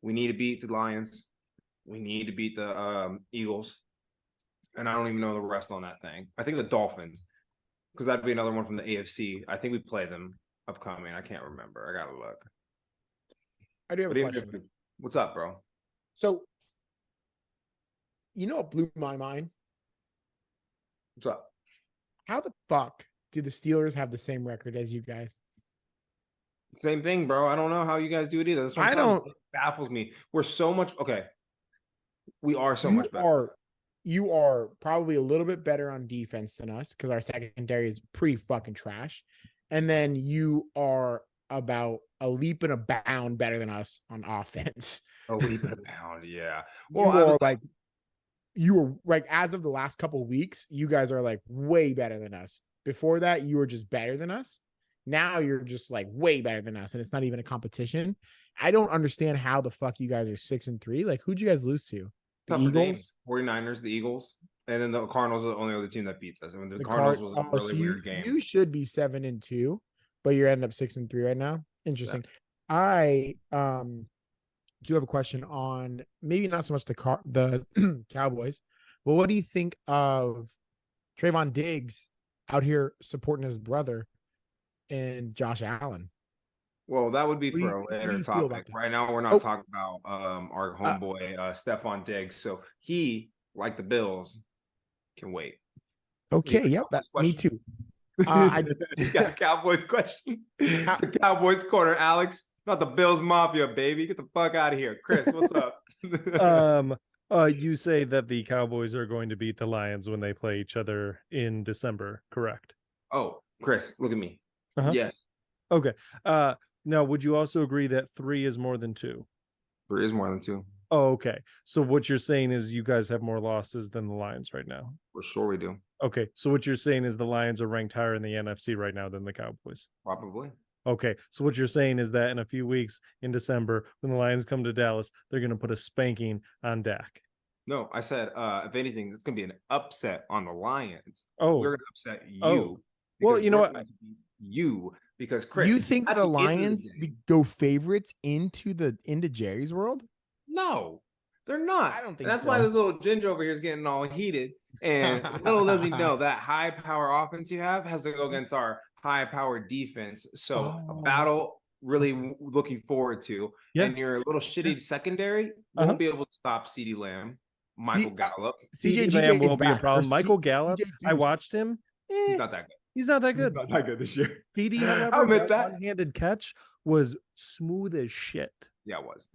We need to beat the Lions. We need to beat the Eagles. And I don't even know the rest on that thing. I think the Dolphins, because that'd be another one from the AFC. I think we play them upcoming. I can't remember. I gotta look. I do have But a even question. what's up, bro? So, you know what blew my mind? What's up? How the fuck do the Steelers have the same record as you guys? Same thing, bro. I don't know how you guys do it either. That's what I'm I telling you. don't- It baffles me. We're so much okay. We are so You much better. You are probably a little bit better on defense than us because our secondary is pretty fucking trash. And then you are about a leap and a bound better than us on offense. A leap and a pound, yeah. Well, Well, you were like, as of the last couple of weeks, you guys are like way better than us. Before that, you were just better than us. Now you're just like way better than us, and it's not even a competition. I don't understand how the fuck you guys are 6-3. Like, who'd you guys lose to? The tougher Eagles? games. 49ers, the Eagles, and then the Cardinals are the only other team that beats us. I mean, the Cardinals was a really weird game. You should be 7-2, but you're ending up 6-3 right now. Interesting. Yeah. I do have a question on maybe not so much the Cowboys, but what do you think of Trayvon Diggs out here supporting his brother and Josh Allen? Well, that would be for a later topic. Right now, we're not talking about our homeboy Stephon Diggs. So he, like the Bills, can wait. Okay, yep, that's me too. I got a Cowboys question. It's the Cowboys corner, Alex. Not the Bills Mafia, baby. Get the fuck out of here. Chris, what's up? You say that the Cowboys are going to beat the Lions when they play each other in December, correct? Oh, Chris, look at me. Yes. Okay. Now, would you also agree that 3 is more than 2? 3 is more than 2. Oh, okay. So what you're saying is you guys have more losses than the Lions right now? For sure we do. Okay. So what you're saying is the Lions are ranked higher in the NFC right now than the Cowboys? Probably. Okay. So what you're saying is that in a few weeks in December, when the Lions come to Dallas, they're going to put a spanking on Dak. No, I said, if anything, it's going to be an upset on the Lions. Oh. We're going to upset you. Oh. Well, you know what? You, because Chris, you think the Lions go favorites into Jerry's world? No, they're not. I don't think that's so. why this little ginger over here is getting all heated. And little does he know that high power offense you have has to go against our high power defense. So a battle really looking forward to. Yeah. And your little shitty secondary won't be able to stop CeeDee Lamb, Michael Gallup. CeeDee Lamb will be a problem. Michael Gallup, I watched him. He's not that good. He's not that good. He's not that good this year. CeeDee, however, that one-handed catch was smooth as shit. Yeah, it was.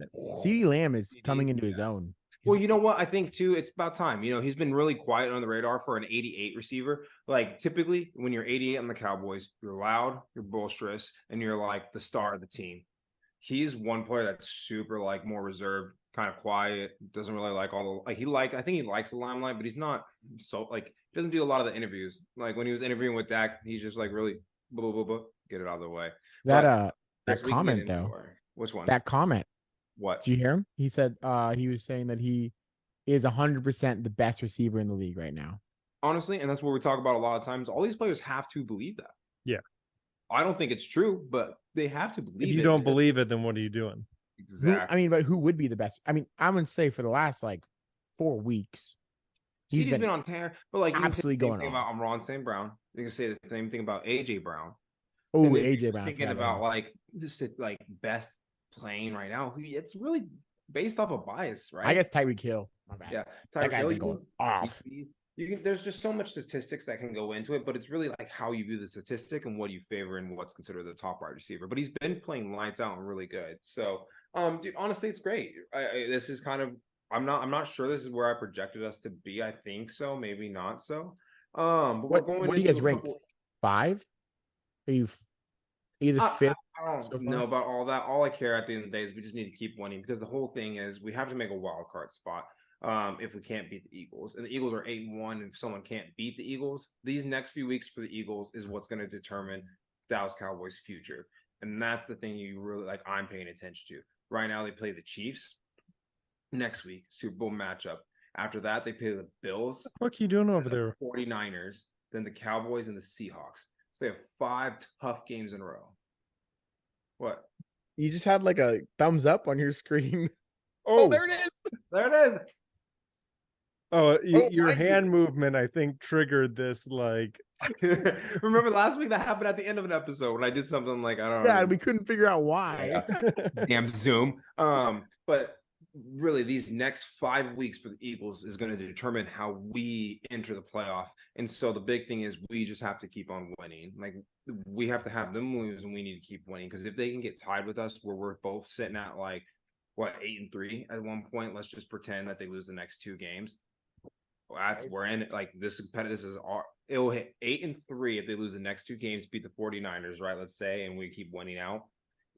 CeeDee Lamb is coming into his own. Well, you know what? I think, too, it's about time. You know, he's been really quiet on the radar for an 88 receiver. Like, typically, when you're 88 on the Cowboys, you're loud, you're boisterous, and you're, like, the star of the team. He's one player that's super, like, more reserved, kind of quiet, doesn't really like all the – I think he likes the limelight, but he's not so – like, he doesn't do a lot of the interviews. Like, when he was interviewing with Dak, he's just, like, really blah, blah, blah, get it out of the way. That comment, though. Which one? That comment. What? Did you hear him? He said he was saying that he is 100% the best receiver in the league right now. Honestly, and that's what we talk about a lot of times. All these players have to believe that. Yeah. I don't think it's true, but they have to believe it. If you don't believe it, then what are you doing? Exactly. But who would be the best? I mean, I would say for the last 4 weeks. He's been on tear, but absolutely going on. About Amon St. Brown. You can say the same thing about AJ Brown. Oh, AJ Brown. Thinking about just best playing right now. It's really based off of bias, right? I guess Tyreek Hill. My bad. Yeah, Tyreek Hill going off. There's just so much statistics that can go into it, but it's really like how you view the statistic and what you favor and what's considered the top wide receiver. But he's been playing lights out and really good. So, dude, honestly, it's great. This is kind of. I'm not sure this is where I projected us to be. I think so, maybe not so. But what do you guys rank? 5? Are you either 5th? I don't know about all that. All I care at the end of the day is we just need to keep winning because the whole thing is we have to make a wild card spot. if we can't beat the Eagles. And the Eagles are 8-1. If someone can't beat the Eagles, these next few weeks for the Eagles is what's going to determine Dallas Cowboys' future. And that's the thing you really like. I'm paying attention to right now. They play the Chiefs next week, Super Bowl matchup. After that, they play the Bills. What are you doing over there? 49ers, then the Cowboys and the Seahawks. So they have 5 tough games in a row. What? You just had like a thumbs up on your screen. Oh, there it is. There it is. Oh, Oh, your thank you. hand movement, I think, triggered this. Like, Remember last week that happened at the end of an episode when I did something like I don't know. Yeah, we couldn't figure out why. Damn Zoom. But really, these next 5 weeks for the Eagles is going to determine how we enter the playoff. And so the big thing is we just have to keep on winning. Like we have to have them lose, and we need to keep winning because if they can get tied with us, where we're both sitting at like what 8-3 at one point, let's just pretend that they lose the next 2 games. That's we're in like this competitive. This is our it'll hit 8-3 if they lose the next 2 games, beat the 49ers, right? Let's say, and we keep winning out.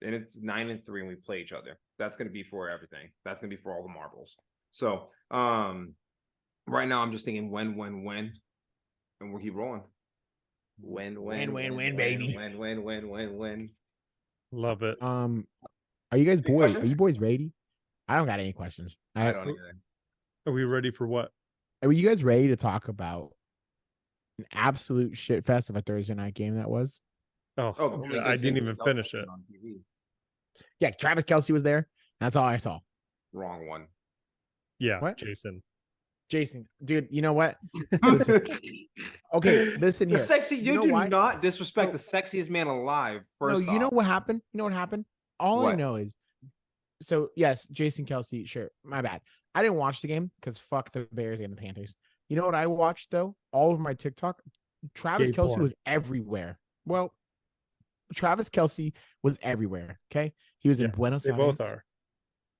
Then it's 9-3 and we play each other. That's gonna be for everything. That's gonna be for all the marbles. So right now I'm just thinking win, and we'll keep rolling. Win, baby. Win. love it. Are you guys Any boys? questions? Are you boys ready? I don't got any questions. I don't either. Are we ready for what? Are you guys ready to talk about an absolute shit fest of a Thursday night game that was? Oh, Oh, the only I good didn't thing even is Kelsey finish it. being on TV. Yeah, Travis Kelce was there. That's all I saw. Wrong one. Yeah, What? Jason. Jason, dude, you know what? Listen, okay, listen The here. sexy You you know do why? not disrespect No. the sexiest man alive. No, First you know off. what happened? You know what happened? All I What? know is, so yes, Jason Kelce, sure, my bad. I didn't watch the game because fuck the Bears and the Panthers. You know what I watched though? All over my TikTok, Travis Gay Kelce porn. was everywhere. Well, Travis Kelce was everywhere. Okay, he was in Yeah, Buenos They Aires. both are.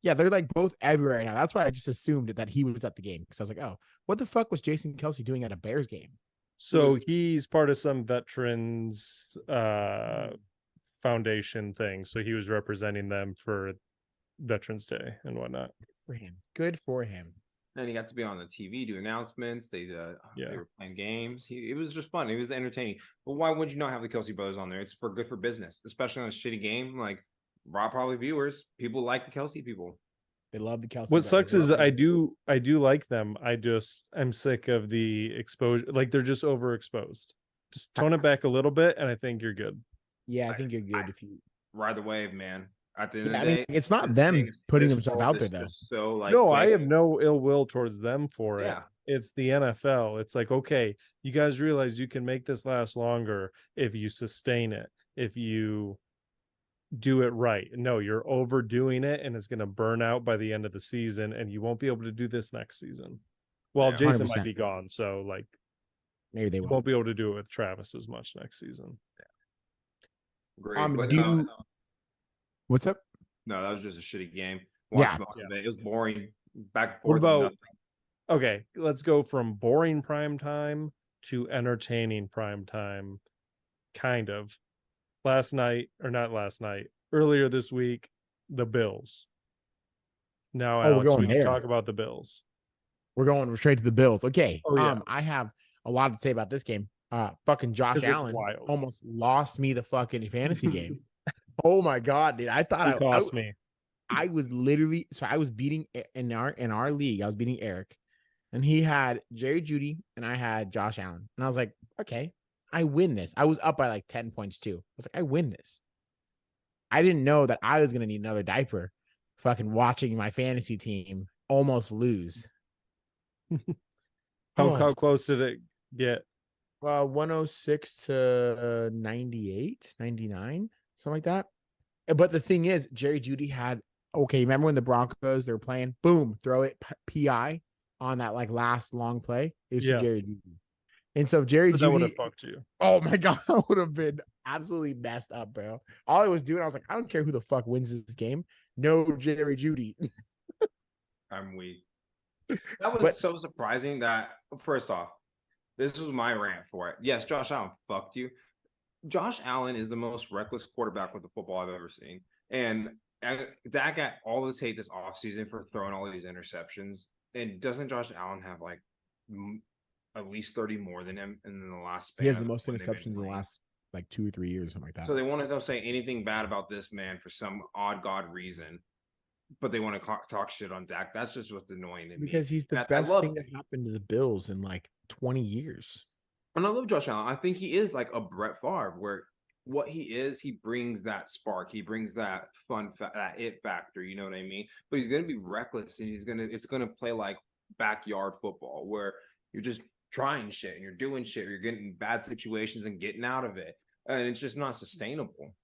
Yeah, they're like both everywhere right now. That's why I just assumed that he was at the game because I was like, oh, what the fuck was Jason Kelce doing at a Bears game? So he's part of some veterans foundation thing. So he was representing them for Veterans Day and whatnot. For him, good for him. And he got to be on the TV, do announcements. They Yeah. were playing games. It was just fun. It was entertaining. But why would you not have the Kelsey brothers on there? It's good for business, especially on a shitty game. Like probably viewers, people like the Kelsey people. They love the Kelce. What sucks is brothers. I do like them. I'm sick of the exposure. Like they're just overexposed. Just tone it back a little bit, and I think you're good. Yeah, I think you're good if you. Ride the wave, man. At the end Yeah, of I the mean, day, it's not this them thing- putting this themselves world out there is though. just So like, No, I quick. have no ill will towards them for it. Yeah. It's the NFL. It's like, okay, you guys realize you can make this last longer if you sustain it, if you do it right. No, you're overdoing it and it's going to burn out by the end of the season and you won't be able to do this next season. Well, Yeah, Jason 100%. might be gone, so like Maybe they you won't. won't be able to do it with Travis as much next season. Great. But Do no, you- What's up? no, that was just a shitty game. Yeah. Watched most of it. It was boring. Back and What forth. about nothing. okay, let's go from boring prime time to entertaining prime time, kind of. Earlier this week, the Bills. Now, Oh, we're Alex, going we can there. talk about the Bills. We're going straight to the Bills. Okay. Oh, yeah. I have a lot to say about this game. Fucking Josh 'Cause it's Allen wild. almost lost me the fucking fantasy game. Oh my god, dude! I thought It cost me. I was literally I was beating in our league. I was beating Eric, and he had Jerry Judy, and I had Josh Allen, and I was like, okay, I win this. I was up by like 10 points too. I was like, I win this. I didn't know that I was gonna need another diaper. Fucking watching my fantasy team almost lose. How close did it get? 106 to 98, 99, something like that. But the thing is, Jerry Judy had remember when the Broncos they were playing, boom, throw it PI on that like last long play. It was to Yeah. Jerry Judy. And so Jerry That would Judy, have fucked you. oh my god, I would have been absolutely messed up, bro. All I was doing, I was like, I don't care who the fuck wins this game. No Jerry Judy. I'm weak. That was But- so surprising that first off, this was my rant for it. Yes, Josh Allen fucked you. Josh Allen is the most reckless quarterback with the football I've ever seen. And that got all this hate this offseason for throwing all these interceptions. And doesn't Josh Allen have like at least 30 more than him in the last span? He has the of most when they've been interceptions in the playing? last like 2 or 3 years, something like that. So they want to don't say anything bad about this man for some odd god reason, but they want to talk shit on Dak. That's just what's annoying to me. Because he's the And I best love, thing that happened to the Bills in like 20 years. and I love Josh Allen. I think he is like a Brett Favre, where what he is, he brings that spark, he brings that fun, that it factor. You know what I mean? But he's gonna be reckless, and it's gonna play like backyard football, where you're just trying shit and you're doing shit, you're getting in bad situations and getting out of it, and it's just not sustainable.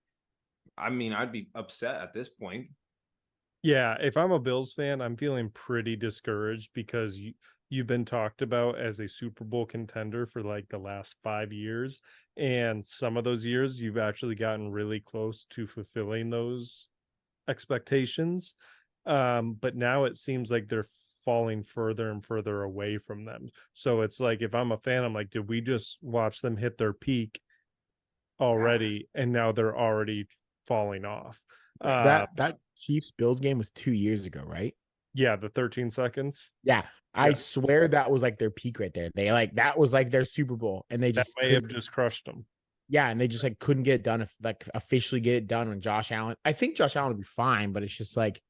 I mean, I'd be upset at this point. Yeah, if I'm a Bills fan, I'm feeling pretty discouraged because you've been talked about as a Super Bowl contender for like the last 5 years, and some of those years you've actually gotten really close to fulfilling those expectations. But now it seems like they're falling further and further away from them. So it's like, if I'm a fan, I'm like, did we just watch them hit their peak already, and now they're already falling off? That Chiefs Bills game was 2 years ago, right? Yeah, the 13 seconds. Yeah. I Yeah. swear that was like their peak right there. They like that was like their Super Bowl, and they That just may have just crushed them. yeah, and they just like couldn't get it done, like officially get it done when Josh Allen. I think Josh Allen would be fine, but it's just like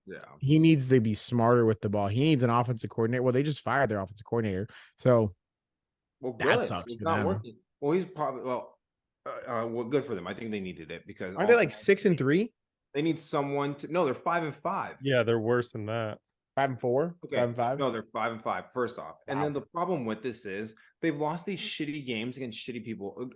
Yeah. he needs to be smarter with the ball. He needs an offensive coordinator. Well, they just fired their offensive coordinator, so Well, that good. sucks It's for not them. working. Well, he's probably well, good for them. I think they needed it because Aren't they like 6-3, they need someone to. No, they're 5-5. Yeah, they're worse than that. 5-4, Okay. 5-5? No, they're 5-5. First off, and Wow. then the problem with this is they've lost these shitty games against shitty people.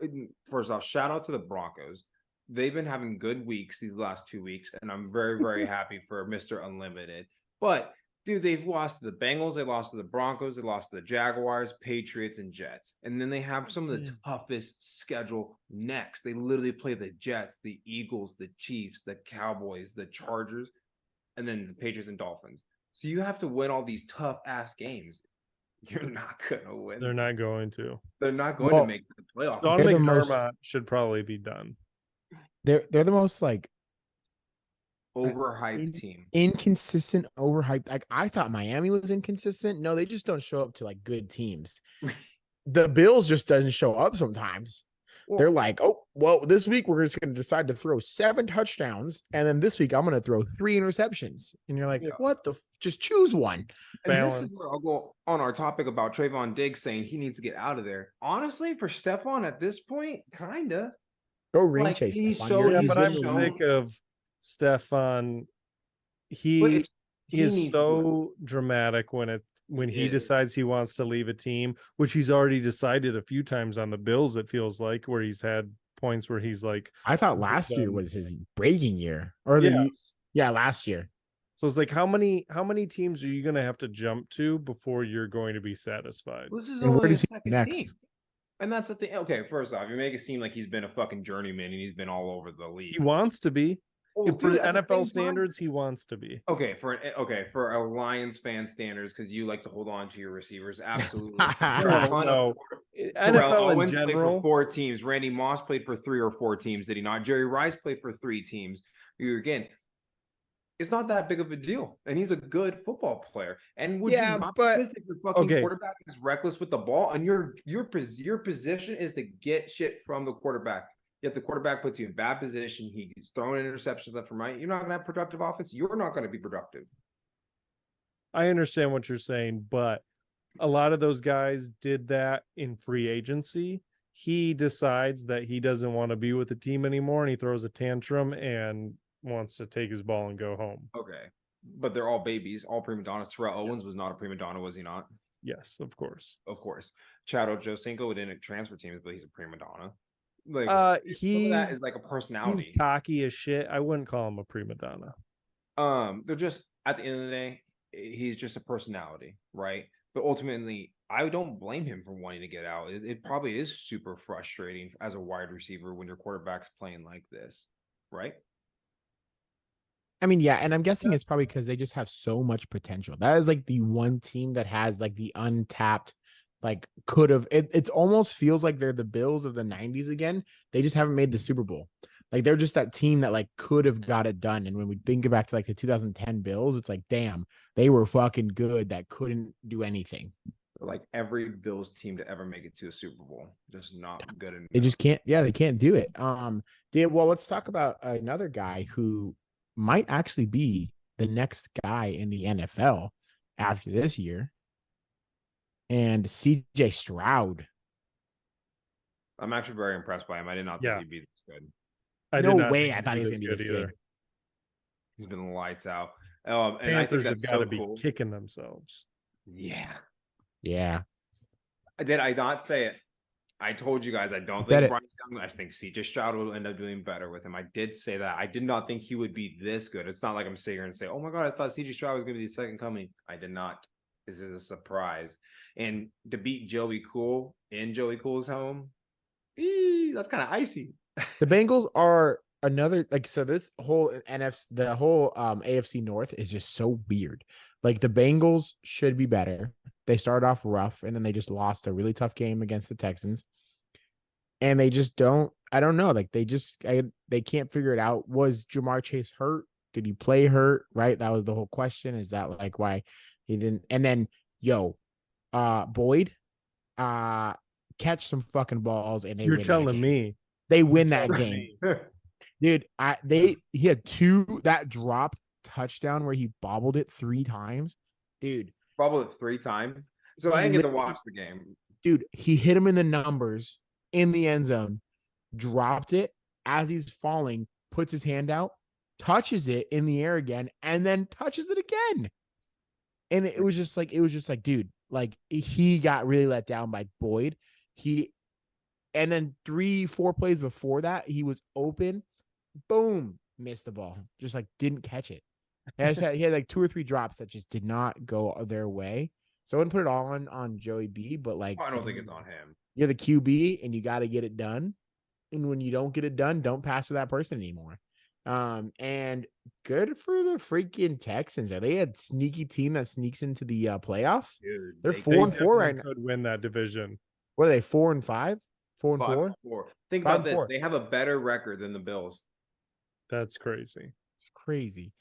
First off, shout out to the Broncos. They've been having good weeks these last 2 weeks, and I'm very, very happy for Mr. Unlimited. But dude, they've lost to the Bengals, they lost to the Broncos, they lost to the Jaguars, Patriots, and Jets. And then they have some of the toughest schedule next. They literally play the Jets, the Eagles, the Chiefs, the Cowboys, the Chargers, and then the Patriots and Dolphins. So you have to win all these tough ass games. You're not gonna win. They're not going to. They're not going Well, to make the playoffs. Don They're the most- McDermott should probably be done. They're the most like Overhyped team. inconsistent, overhyped. Like I thought Miami was inconsistent. No, they just don't show up to like good teams. The Bills just doesn't show up sometimes. They're like, oh, well, this week we're just going to decide to throw 7 touchdowns, and then this week I'm going to throw 3 interceptions. And you're like, Yeah. what the? Just choose one. And this Balance. is where I'll go on our topic about Trayvon Diggs saying he needs to get out of there. Honestly, for Stephon at this point, kinda. Go ring Like, chase. he's Stephon. so- You're Yeah, he's but I'm easily so- wrong. sick of Stefan. But He it's- he is needs to- so dramatic when he is. decides he wants to leave a team, which he's already decided a few times on the Bills, it feels like, where he's had points where he's like, I thought last year was his breaking year, or the yes. last year. So it's like, how many teams are you going to have to jump to before you're going to be satisfied? This is And where only his does he second next? team. And that's the thing. Okay, first off, you make it seem like he's been a fucking journeyman and he's been all over the league. He wants to be. Oh, For dude, at the NFL same time- standards, he wants to be. Okay, for a Lions fan standards, because you like to hold on to your receivers, absolutely. No, There are a ton of- Terrell NFL in Owens played general. for 4 teams. Randy Moss played for 3 or 4 teams. Did he not? Jerry Rice played for 3 teams. Again, it's not that big of a deal, and he's a good football player. And would Yeah, you not but- be pissed if your fucking Okay. quarterback is reckless with the ball, and your position is to get shit from the quarterback? Yet the quarterback puts you in bad position. He's throwing interceptions left and right. You're not going to have productive offense. You're not going to be productive. I understand what you're saying, but a lot of those guys did that in free agency. He decides that he doesn't want to be with the team anymore, and he throws a tantrum and wants to take his ball and go home. Okay. But they're all babies, all prima donnas. Terrell Owens was not a prima donna, was he not? Yes, of course. Of course. Chad Ochocinco didn't transfer teams, but he's a prima donna. Like some of He that is like a personality. he's cocky as shit. I wouldn't call him a prima donna. They're just at the end of the day, he's just a personality, right? But ultimately, I don't blame him for wanting to get out. It probably is super frustrating as a wide receiver when your quarterback's playing like this, right? I mean, yeah, and I'm guessing it's probably because they just have so much potential. That is like the one team that has like the untapped, like could have. It almost feels like they're the Bills of the '90s again. They just haven't made the Super Bowl. Like they're just that team that like could have got it done. And when we think back to like the 2010 Bills, it's like, damn, they were fucking good that couldn't do anything. Like every Bills team to ever make it to a Super Bowl, just not good enough. They just can't. Yeah, they can't do it. Well, let's talk about another guy who might actually be the next guy in the NFL after this year, and CJ Stroud. I'm actually very impressed by him. I did not think he'd be this good. No way! I thought he was going to be this good. He's been lights out. And Panthers I think that's have got to cool. be kicking themselves. Yeah. Did I not say it? I told you guys I don't think Bryce Young. I think CJ Stroud will end up doing better with him. I did say that. I did not think he would be this good. It's not like I'm sitting here and say, "Oh my god, I thought CJ Stroud was going to be the second coming." I did not. This is a surprise. And to beat Joey Cool in Joey Cool's home, that's kind of icy. The Bengals are another so this whole NFC, the whole AFC North is just so weird. Like the Bengals should be better. They started off rough and then they just lost a really tough game against the Texans. And they just don't, I don't know. Like they can't figure it out. Was Jamar Chase hurt? Did he play hurt? Right. That was the whole question. Is that like why he didn't? And then Boyd, catch some fucking balls and You're telling me they win that game. Dude, he had that dropped touchdown where he bobbled it 3 times. Dude. Bobbled it 3 times. So I didn't get to watch the game. Dude, he hit him in the numbers in the end zone, dropped it as he's falling, puts his hand out, touches it in the air again, and then touches it again. And it was just like, dude, like he got really let down by Boyd. And then 3-4 plays before that, he was open. Boom, missed the ball. Just like didn't catch it. He had like 2 or 3 drops that just did not go their way. So I wouldn't put it all on Joey B, but like I don't think it's on him. You're the QB and you got to get it done. And when you don't get it done, don't pass to that person anymore. And good for the freaking Texans. Are they a sneaky team that sneaks into the playoffs? Dude, they're 4-4 right now. Could win that division. What are they? 4-5? 4-4? 5-4. Think about this. They have a better record than the Bills. That's crazy. It's crazy.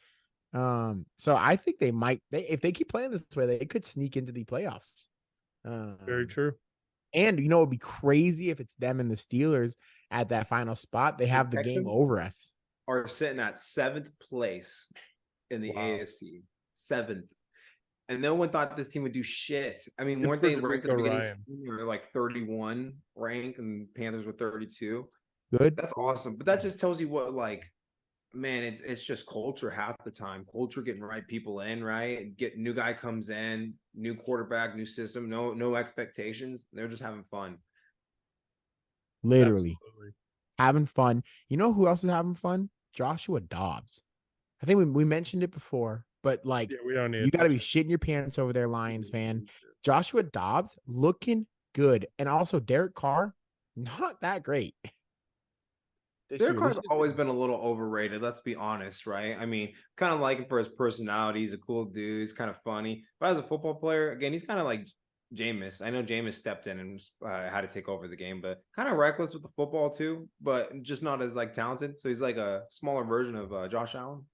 So I think if they keep playing this way, they could sneak into the playoffs. Very true. And it would be crazy if it's them and the Steelers at that final spot. They have the game over us. Are sitting at 7th place in the AFC. 7th. And no one thought this team would do shit. I mean, weren't they ranked at the beginning of the season, like 31 ranked and Panthers were 32? Good. That's awesome. But that just tells you what, like, man, it's just culture half the time. Culture getting right people in, right? Get new guy comes in, new quarterback, new system, no expectations. They're just having fun. Literally. Absolutely. Having fun. You know who else is having fun? Joshua Dobbs. I think we mentioned it before, but like we don't need you got to be shitting your pants over there, Lions fan. Joshua Dobbs looking good. And also Derek Carr, not that great. Derek Carr's always been a little overrated. Let's be honest, right? I mean, kind of like him for his personality. He's a cool dude. He's kind of funny. But as a football player, again, he's kind of like Jameis. I know Jameis stepped in and had to take over the game, but kind of reckless with the football too, but just not as like talented. So he's like a smaller version of Josh Allen.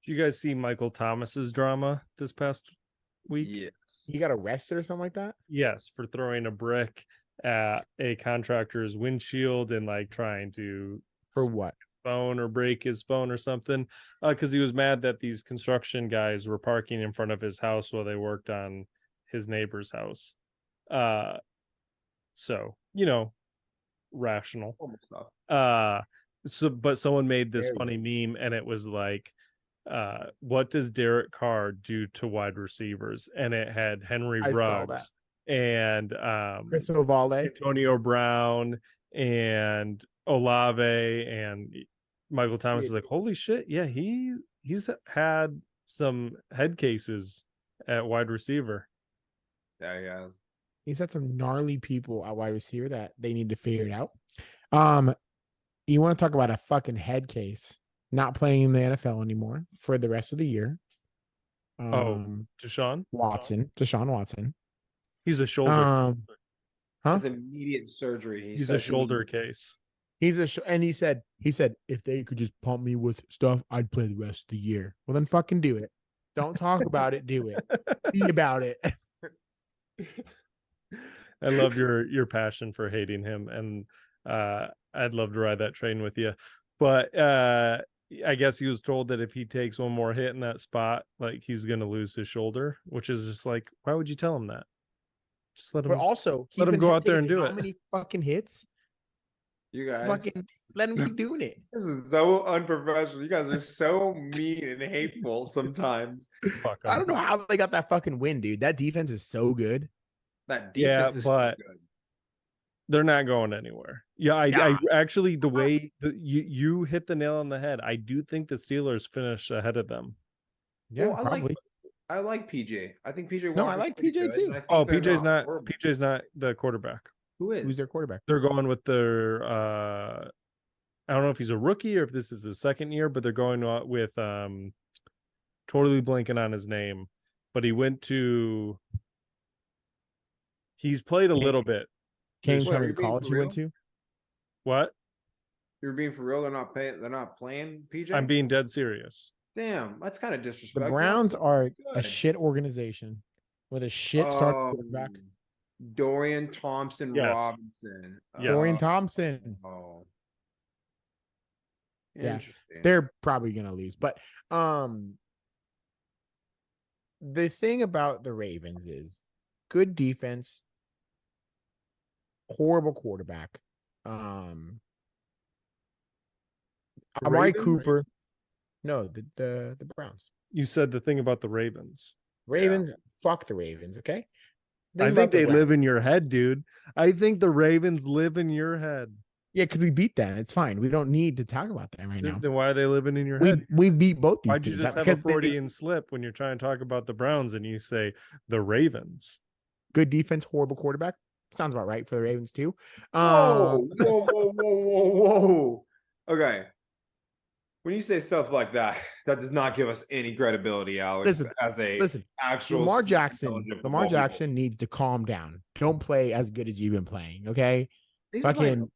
Did you guys see Michael Thomas's drama this past week? Yes. He got arrested or something like that? Yes, for throwing a brick at a contractor's windshield and like trying to for what phone or break his phone or something, because he was mad that these construction guys were parking in front of his house while they worked on his neighbor's house. So rational. But someone made this funny meme and it was like, what does Derek Carr do to wide receivers? And it had Henry Ruggs and Chris Ovalde, Antonio Brown and Olave, and Michael Thomas is like, holy shit, yeah, he's had some head cases at wide receiver. Yeah, he has. He's had some gnarly people at wide receiver that they need to figure it out. You want to talk about a fucking head case? Not playing in the NFL anymore for the rest of the year. Deshaun Watson. He's a shoulder. It's immediate surgery. He's a shoulder case. And he said if they could just pump me with stuff, I'd play the rest of the year. Well, then fucking do it. Don't talk about it. Do it. Be about it. I love your passion for hating him, and I'd love to ride that train with you. But I guess he was told that if he takes one more hit in that spot, like he's gonna lose his shoulder, which is just like, why would you tell him that? Just let him. But also, let him go out there and do how it. many fucking hits? You guys, Fucking let him keep doing it. this is so unprofessional. You guys are so mean and hateful sometimes. Fuck I him. don't know how they got that fucking win, dude. That defense is so good. That Yeah, defense is so but good. they're not going anywhere. Yeah, I actually, the way you hit the nail on the head, I do think the Steelers finish ahead of them. Yeah, Well, probably. I like PJ. I think PJ. No, I Walker's like pretty PJ good, too. and I think Oh, they're horrible. PJ's not the quarterback. Who is? Who's their quarterback? They're going with their I don't know if he's a rookie or if this is his second year, but they're going with totally blanking on his name, but he's played a little bit. Can you Wait, tell are me you the being college for you went real? to? What? You're being for real? They're not paying. They're not playing PJ. I'm being dead serious. Damn, that's kind of The disrespectful. Browns are a Good. shit organization with a shit start quarterback. Dorian Thompson Yes. Robinson. Yes. Dorian Thompson. Oh. Yeah, Interesting. they're probably gonna lose. But the thing about the Ravens is good defense, horrible quarterback. Amari Ravens? Cooper. No, the Browns. You said the thing about the Ravens. Ravens, fuck the Ravens, okay? I about think the they live Browns. in your head, dude. I think the Ravens live in your head. Yeah, because we beat them. It's fine. We don't need to talk about them right now. Then why are they living in your head? We beat both these Why'd you teams. just have a Freudian slip when you're trying to talk about the Browns and you say the Ravens? Good defense, horrible quarterback. Sounds about right for the Ravens too. Whoa, whoa. Okay. When you say stuff like that, that does not give us any credibility, Alex. Listen. Actual Lamar intelligent football Jackson needs to calm down. Don't play as good as you've been playing, okay? people. Fucking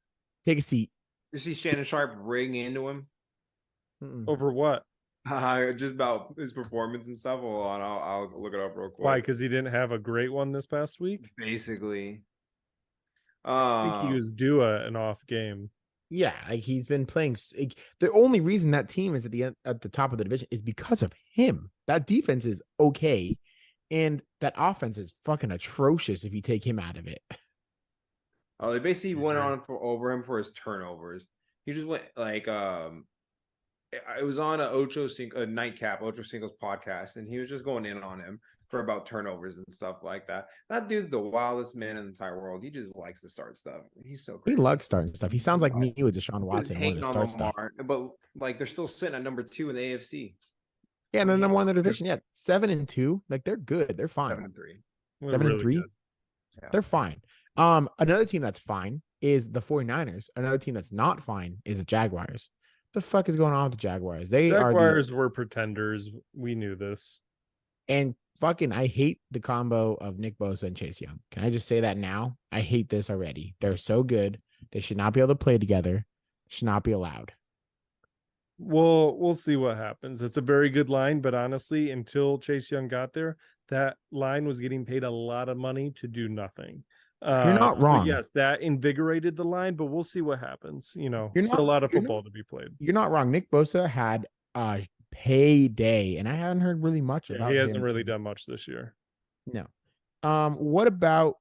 take a seat. You see Shannon Sharp ring into him Over what? just about his performance and stuff. Hold on, I'll look it up real quick. Why? Because he didn't have a great one this past week? Basically. I think he was due an off game. Yeah, like he's been playing. The only reason that team is at the top of the division is because of him. That defense is okay, and that offense is fucking atrocious if you take him out of it. Oh, they basically went on over him for his turnovers. He just went like it was on a nightcap Ocho Cinco's podcast, and he was just going in on him for about turnovers and stuff like that. That dude's the wildest man in the entire world. He just likes to start stuff. He's so crazy. He likes starting stuff. He sounds like me with Deshaun Watson. Hating on Lamar, but like they're still sitting at number 2 in the AFC. Yeah, and then number 1 in the division. Yeah, 7-2. Like they're good. They're fine. 7-3. 7-3. Yeah. They're fine. Another team that's fine is the 49ers. Another team that's not fine is the Jaguars. The fuck is going on with the Jaguars? Jaguars were pretenders. We knew this. And fucking, I hate the combo of Nick Bosa and Chase Young. Can I just say that now? I hate this already. They're so good. They should not be able to play together. Should not be allowed. We'll see what happens. It's a very good line, but honestly, until Chase Young got there, that line was getting paid a lot of money to do nothing. You're not wrong. Yes, that invigorated the line, but we'll see what happens. Still a lot of football to be played. You're not wrong. Nick Bosa had a payday, and I haven't heard really much about him. He hasn't really done much this year. No. What about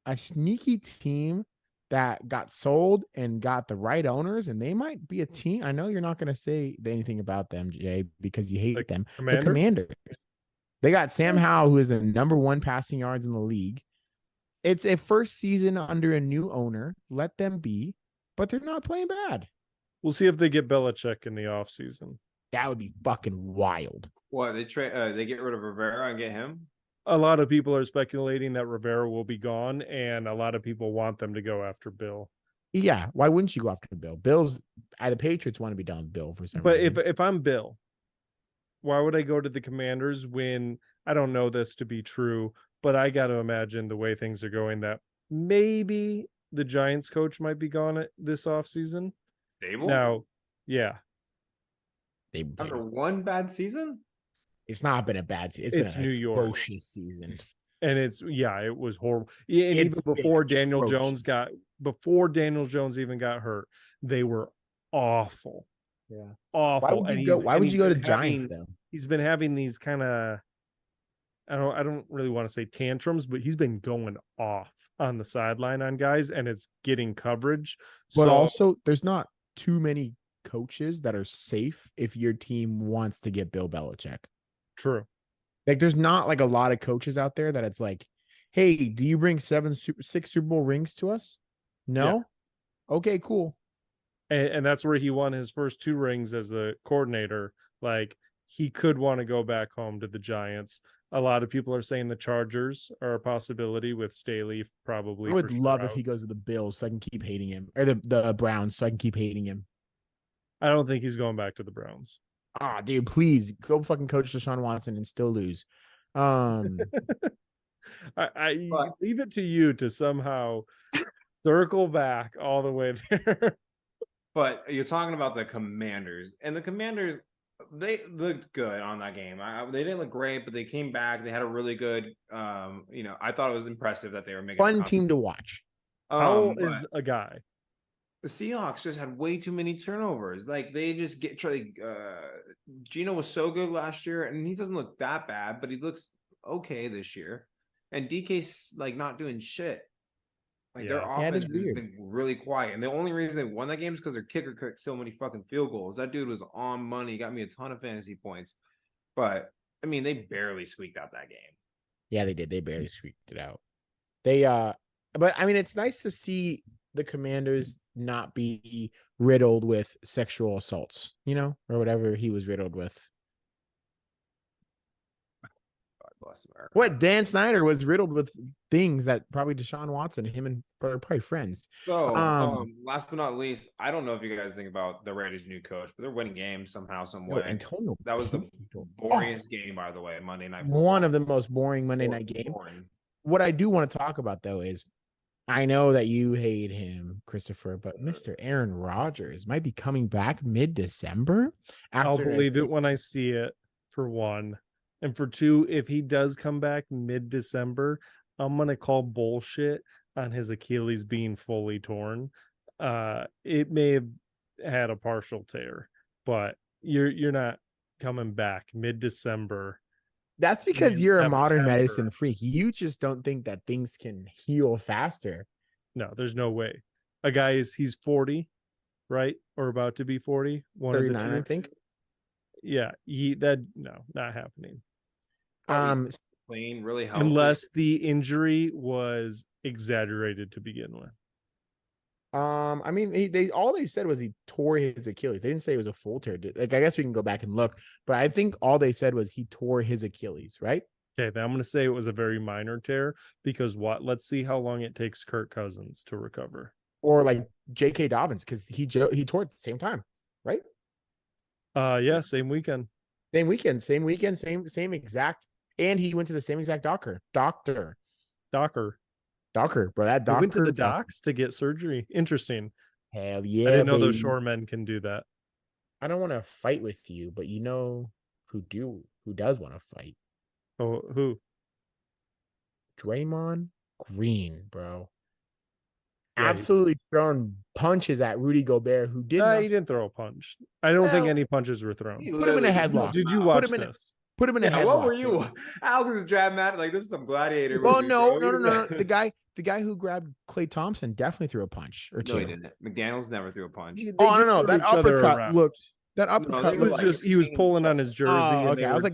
a sneaky team that got sold and got the right owners, and they might be a team? I know you're not going to say anything about them, Jay, because you hate them. The Commanders. They got Sam Howell, who is the number 1 passing yards in the league. It's a first season under a new owner. Let them be, but they're not playing bad. We'll see if they get Belichick in the offseason. That would be fucking wild. What, they get rid of Rivera and get him? A lot of people are speculating that Rivera will be gone, and a lot of people want them to go after Bill. Yeah, why wouldn't you go after Bill? The Patriots want to be done with Bill for some reason. But if I'm Bill, why would I go to the Commanders when I don't know this to be true? But I got to imagine the way things are going that maybe the Giants coach might be gone this offseason. Stable? Now, yeah, They After one bad season? it's not been a bad season. It's It's been an New York. atrocious season. and it was horrible. Yeah, and It's even been before Daniel atrocious. Jones even got hurt, they were awful. Yeah. Awful. Why would you go to the Giants having, though? He's been having these kind of, I don't really want to say tantrums, but he's been going off on the sideline on guys, and it's getting coverage. But So also, there's not too many coaches that are safe if your team wants to get Bill Belichick. true. Like, there's not like a lot of coaches out there that it's like, hey, do you bring 6 Super Bowl rings to us? No. Okay, cool. And that's where he won his first 2 rings as a coordinator. Like, he could want to go back home to the Giants. A lot of people are saying the Chargers are a possibility with Staley probably. I would for sure love if out. he goes to the Bills so I can keep hating him, or the Browns so I can keep hating him. I don't think he's going back to the Browns. Ah, dude, please go fucking coach Deshaun Watson and still lose. I But- leave it to you to somehow circle back all the way there. But you're talking about the Commanders, and the Commanders, they looked good on that game. They didn't look great, but they came back. They had a really good, I thought it was impressive that they were making Fun team to watch. How old but is a guy? the Seahawks just had way too many turnovers. Like they just Gino was so good last year, and he doesn't look that bad, but he looks okay this year. And DK's like not doing shit. Like their Yeah. offense That is has weird. been really quiet. And the only reason they won that game is because their kicker kicked so many fucking field goals. That dude was on money, got me a ton of fantasy points. But I mean, they barely squeaked out that game. Yeah, they did. They barely squeaked it out. But I mean, it's nice to see the Commanders not be riddled with sexual assaults, or whatever he was riddled with. God bless America. What Dan Snyder was riddled with things that probably Deshaun Watson, him and are probably friends. So, Um, last but not least, I don't know if you guys think about the Raiders' new coach, but they're winning games somehow, some way. Antonio, That was the Pinto. boringest game, by the way, Monday Night Football. One of the most boring Monday night games. Boring. What I do want to talk about though is I know that you hate him, Christopher, but Mr. Aaron Rodgers might be coming back mid-December. I'll believe it when I see it, for one. And for two, if he does come back mid-December, I'm gonna call bullshit on his Achilles being fully torn. It may have had a partial tear, but you're not coming back mid-December. That's because in you're a modern September. medicine freak. You just don't think that things can heal faster. No, there's no way. A guy he's 40, right? Or about to be 40. One of the 39, I two. think. Yeah, not happening. Probably clean, really healthy. Unless the injury was exaggerated to begin with. I mean, they said was he tore his Achilles. They didn't say it was a full tear. Like, I guess we can go back and look, but I think all they said was he tore his Achilles, right? Okay, then I'm going to say it was a very minor tear because let's see how long it takes Kirk Cousins to recover. Or like J.K. Dobbins, because he tore it at the same time, right? Yeah, same weekend. Same weekend, same exact, and he went to the same exact doctor, Docker. bro. That He doctor went to the docs to get surgery. Interesting. Hell yeah! I didn't know those baby. shore men can do that. I don't want to fight with you, but you know who does want to fight? Oh, who? Draymond Green, bro. Yeah, Absolutely throwing punches at Rudy Gobert, who did he not didn't throw a punch. I don't think Well, any punches were thrown. put him in a headlock. Did you Put watch him in a- this? put him in a Yeah, headlock. what were you? Alex is dramatic. Like this is some gladiator. Oh movie, no. bro. The guy who grabbed Klay Thompson definitely threw a punch or two. No, he didn't. McDaniels never threw a punch. They Oh, I don't just know. threw That each other uppercut around. looked. That No, uppercut they It were was looked. like- just he was pulling on his jersey. Oh, and okay. I was like,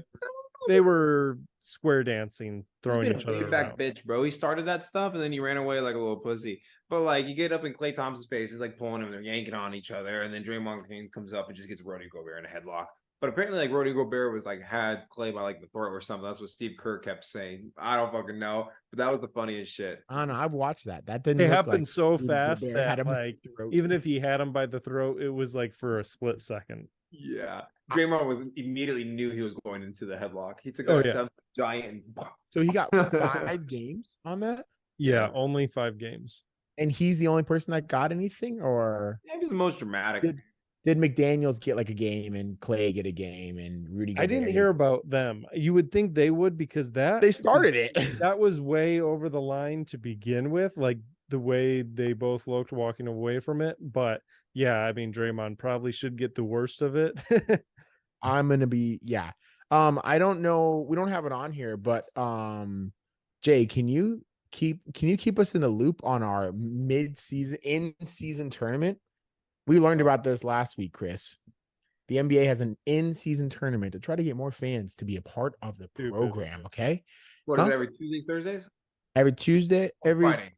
they were square dancing, throwing He's each been a other laid back around. bitch, bro. He started that stuff and then he ran away like a little pussy. But like you get up in Klay Thompson's face, he's like pulling him, they're yanking on each other, and then Draymond Green comes up and just gets Rudy Gobert in a headlock. But apparently, like Rudy Gobert was like had Klay by like the throat or something. That's what Steve Kerr kept saying. I don't fucking know, but that was the funniest shit. I don't know. I've watched that. That didn't. It look happened like so Rudy fast Gobert had that him by the like throat. even if he had him by the throat, it was like for a split second. Yeah, Draymond was immediately knew he was going into the headlock. He took Oh, a yeah. giant and So he got 5 games on that. Yeah, only 5 games. And he's the only person that got anything, or Yeah, he was the most dramatic. did McDaniels get like a game and Clay get a game and Rudy I Gobert didn't get hear about them. You would think they would, because they started it. that was way over the line to begin with, like the way they both looked walking away from it. But yeah, I mean, Draymond probably should get the worst of it. I'm gonna be I don't know. We don't have it on here, but Jay, can you keep us in the loop on our in-season tournament? We learned about this last week, Chris. The NBA has an in-season tournament to try to get more fans to be a part of the program. Okay. What is it, every Tuesdays, Thursdays? Every Tuesday, Friday.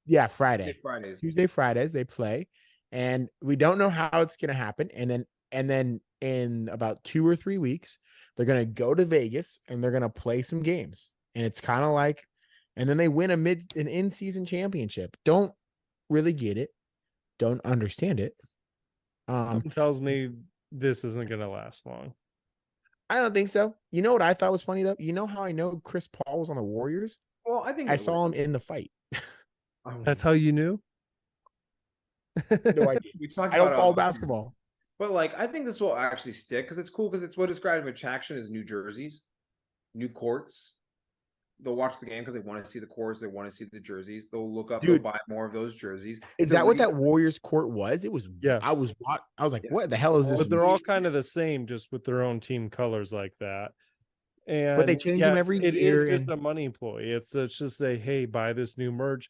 Yeah, Friday. Fridays. Tuesday, Fridays, they play. And we don't know how it's gonna happen. And then in about 2 or 3 weeks, they're gonna go to Vegas and they're gonna play some games. And it's kind of like, and then they win an in-season championship. Don't really get it. Don't understand it. Something tells me this isn't going to last long. I don't think so. You know what I thought was funny though? You know how I know Chris Paul was on the Warriors? Well, I think I saw him in the fight. That's how you knew? No idea. I don't follow basketball. But like, I think this will actually stick because it's cool, because it's what described in attraction is new jerseys, new courts. They'll watch the game because they want to see the courts. They want to see the jerseys. They'll look up. They'll buy more of those jerseys. Is that what that Warriors court was? It was. Yeah. I was like, what the hell is this? But they're all kind of the same, just with their own team colors like that. And but they change them every year. It is just a money ploy. It's just a, hey, buy this new merch,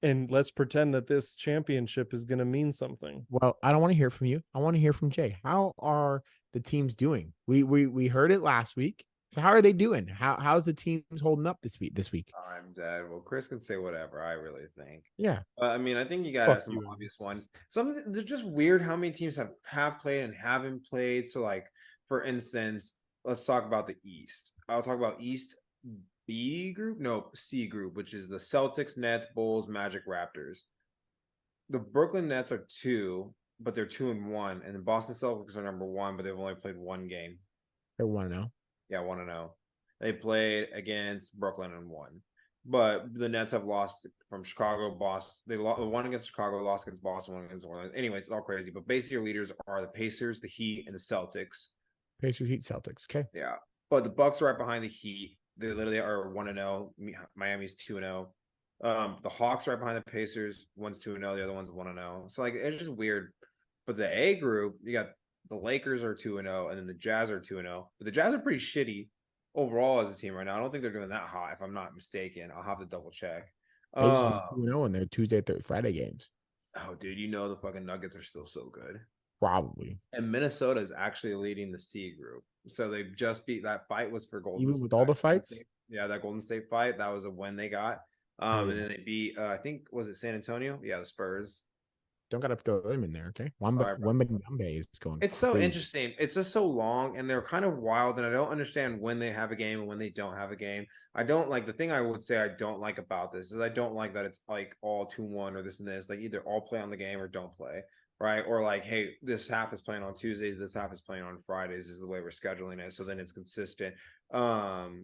and let's pretend that this championship is going to mean something. Well, I don't want to hear from you. I want to hear from Jay. How are the teams doing? We heard it last week. So how are they doing? How's the teams holding up this week? I'm dead. Well, Chris can say whatever. I really think. Yeah. I mean, I think you got some obvious ones. They're just weird how many teams have played and haven't played. So, like, for instance, let's talk about the East. I'll talk about East B group, no, C group, which is the Celtics, Nets, Bulls, Magic, Raptors. The Brooklyn Nets are 2, but they're 2-1, and the Boston Celtics are number 1, but they've only played one game. They're 1-0. Yeah, 1-0. They played against Brooklyn and won. But the Nets have lost from Chicago, Boston. They won against Chicago, lost against Boston, won against Orlando. Anyways, it's all crazy. But basically, your leaders are the Pacers, the Heat, and the Celtics. Pacers, Heat, Celtics. Okay. Yeah. But the Bucks are right behind the Heat. They literally are 1-0. Miami's 2-0. The Hawks are right behind the Pacers. One's 2-0. The other one's 1-0. So, like, it's just weird. But the A group, you got the Lakers are 2-0, and then the Jazz are 2-0. But the Jazz are pretty shitty overall as a team right now. I don't think they're doing that hot, if I'm not mistaken. I'll have to double check. They just went 2-0 in their Tuesday, Friday games. Oh, dude, you know the fucking Nuggets are still so good. Probably. And Minnesota is actually leading the C group. So they just beat, that fight was for Golden Even with all the fights? Yeah, that Golden State fight, that was a win they got. And then they beat, I think, was it San Antonio? Yeah, the Spurs. Don't got to throw them in there, okay? Wembanyama is going. It's so interesting. It's just so long, and they're kind of wild, and I don't understand when they have a game and when they don't have a game. I don't like, the thing I would say I don't like about this is I don't like that it's like all 2-1 or this and this. Like, either all play on the game or don't play, right? Or like, hey, this half is playing on Tuesdays, this half is playing on Fridays is the way we're scheduling it. So then it's consistent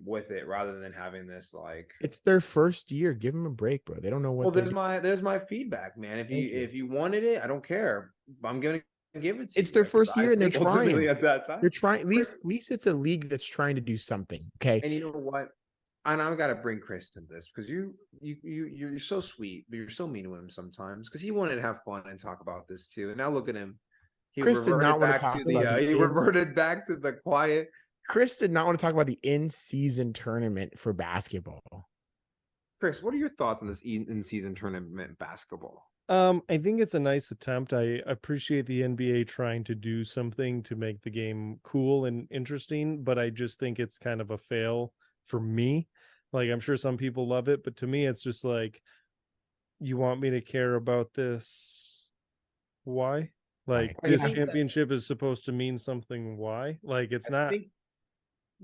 with it, rather than having this, like, it's their first year. Give them a break, bro. They don't know what. Well, there's my feedback, man. If you wanted it, I don't care. I'm gonna give it to you. It's their first year and they're trying at that time. They're trying. At least it's a league that's trying to do something. Okay. And you know what? And I've got to bring Chris to this, because you're so sweet, but you're so mean to him sometimes, because he wanted to have fun and talk about this too. And now look at him. Chris did not want to talk about he reverted back to the quiet. Chris did not want to talk about the in-season tournament for basketball. Chris, what are your thoughts on this in-season tournament basketball? I think it's a nice attempt. I appreciate the NBA trying to do something to make the game cool and interesting, but I just think it's kind of a fail for me. Like, I'm sure some people love it, but to me, it's just like, you want me to care about this? Why? Like, this championship is supposed to mean something. Why? Like, it's not.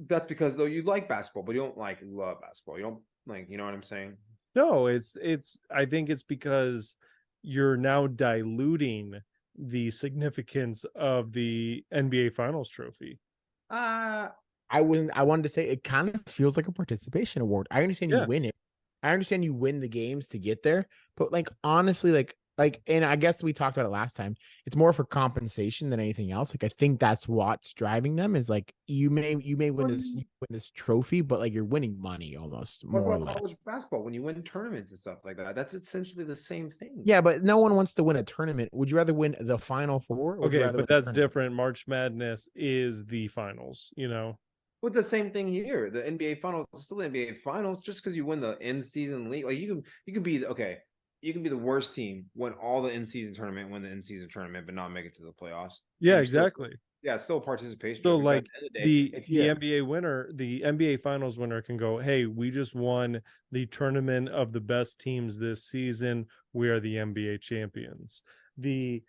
That's because, though, you like basketball, but you don't like love basketball. You don't like, you know what I'm saying? No, I think it's because you're now diluting the significance of the NBA Finals trophy. I wanted to say it kind of feels like a participation award. I understand you win it. I understand you win the games to get there, but like honestly, like, and I guess we talked about it last time. It's more for compensation than anything else. Like I think that's what's driving them is like you may win this trophy, but like you're winning money almost What more or about less. college basketball when you win tournaments and stuff like that? That's essentially the same thing. Yeah, but no one wants to win a tournament. Would you rather win the Final Four? Or would you Okay, rather but win a that's tournament? different. March Madness is the finals, you know. With the same thing here, the NBA Finals is still the NBA Finals. Just because you win the in-season league, like you can be okay, you can be the worst team, win all the in-season tournament, win the in-season tournament, but not make it to the playoffs. Yeah, Still, exactly. yeah, it's still a participation So trophy. But at like the end of the day, it's the NBA winner, the NBA Finals winner can go, "Hey, we just won the tournament of the best teams this season. We are the NBA champions." The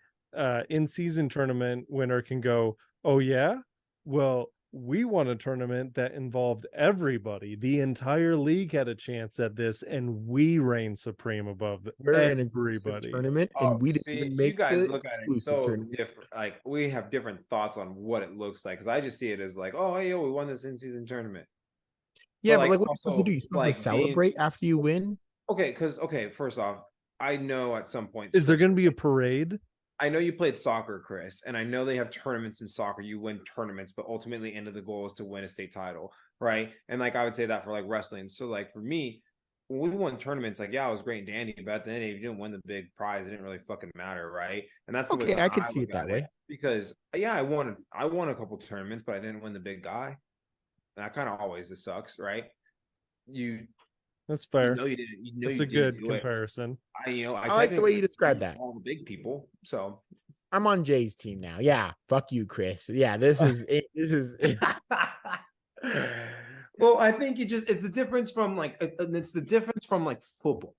in-season tournament winner can go, "Oh yeah? Well, we won a tournament that involved everybody. The entire league had a chance at this and we reigned supreme above We're in an exclusive everybody." tournament, Oh, and we didn't see, even you make guys the look at it exclusive so tournament. different. Like we have different thoughts on what it looks like. Because I just see it as like, oh, hey, yo, we won this in-season tournament. Yeah, But but like like, what are you supposed to do? also You're supposed to like being celebrate after you win. okay, because okay, first off, I know at some point, Is there Chris, going to be a parade? I know you played soccer, Chris, and I know they have tournaments in soccer. You win tournaments, but ultimately, end of the goal is to win a state title, right? And like I would say that for like wrestling. So like for me, when we won tournaments, like yeah, I was great and dandy, but at the end, if you didn't win the big prize, it didn't really fucking matter, right? And that's the way Okay, that I could I see look it that at it way. because yeah, I won a couple tournaments, but I didn't win the big guy. And that kind of always this sucks, right? You That's you fair. know you didn't you know That's you a didn't good do it. comparison. I I like the way technically you describe beat that. all the big people, so I'm on Jay's team now. Yeah, fuck you, Chris. Yeah, this is it. This is well, I think it's the difference from like it's the difference from like football,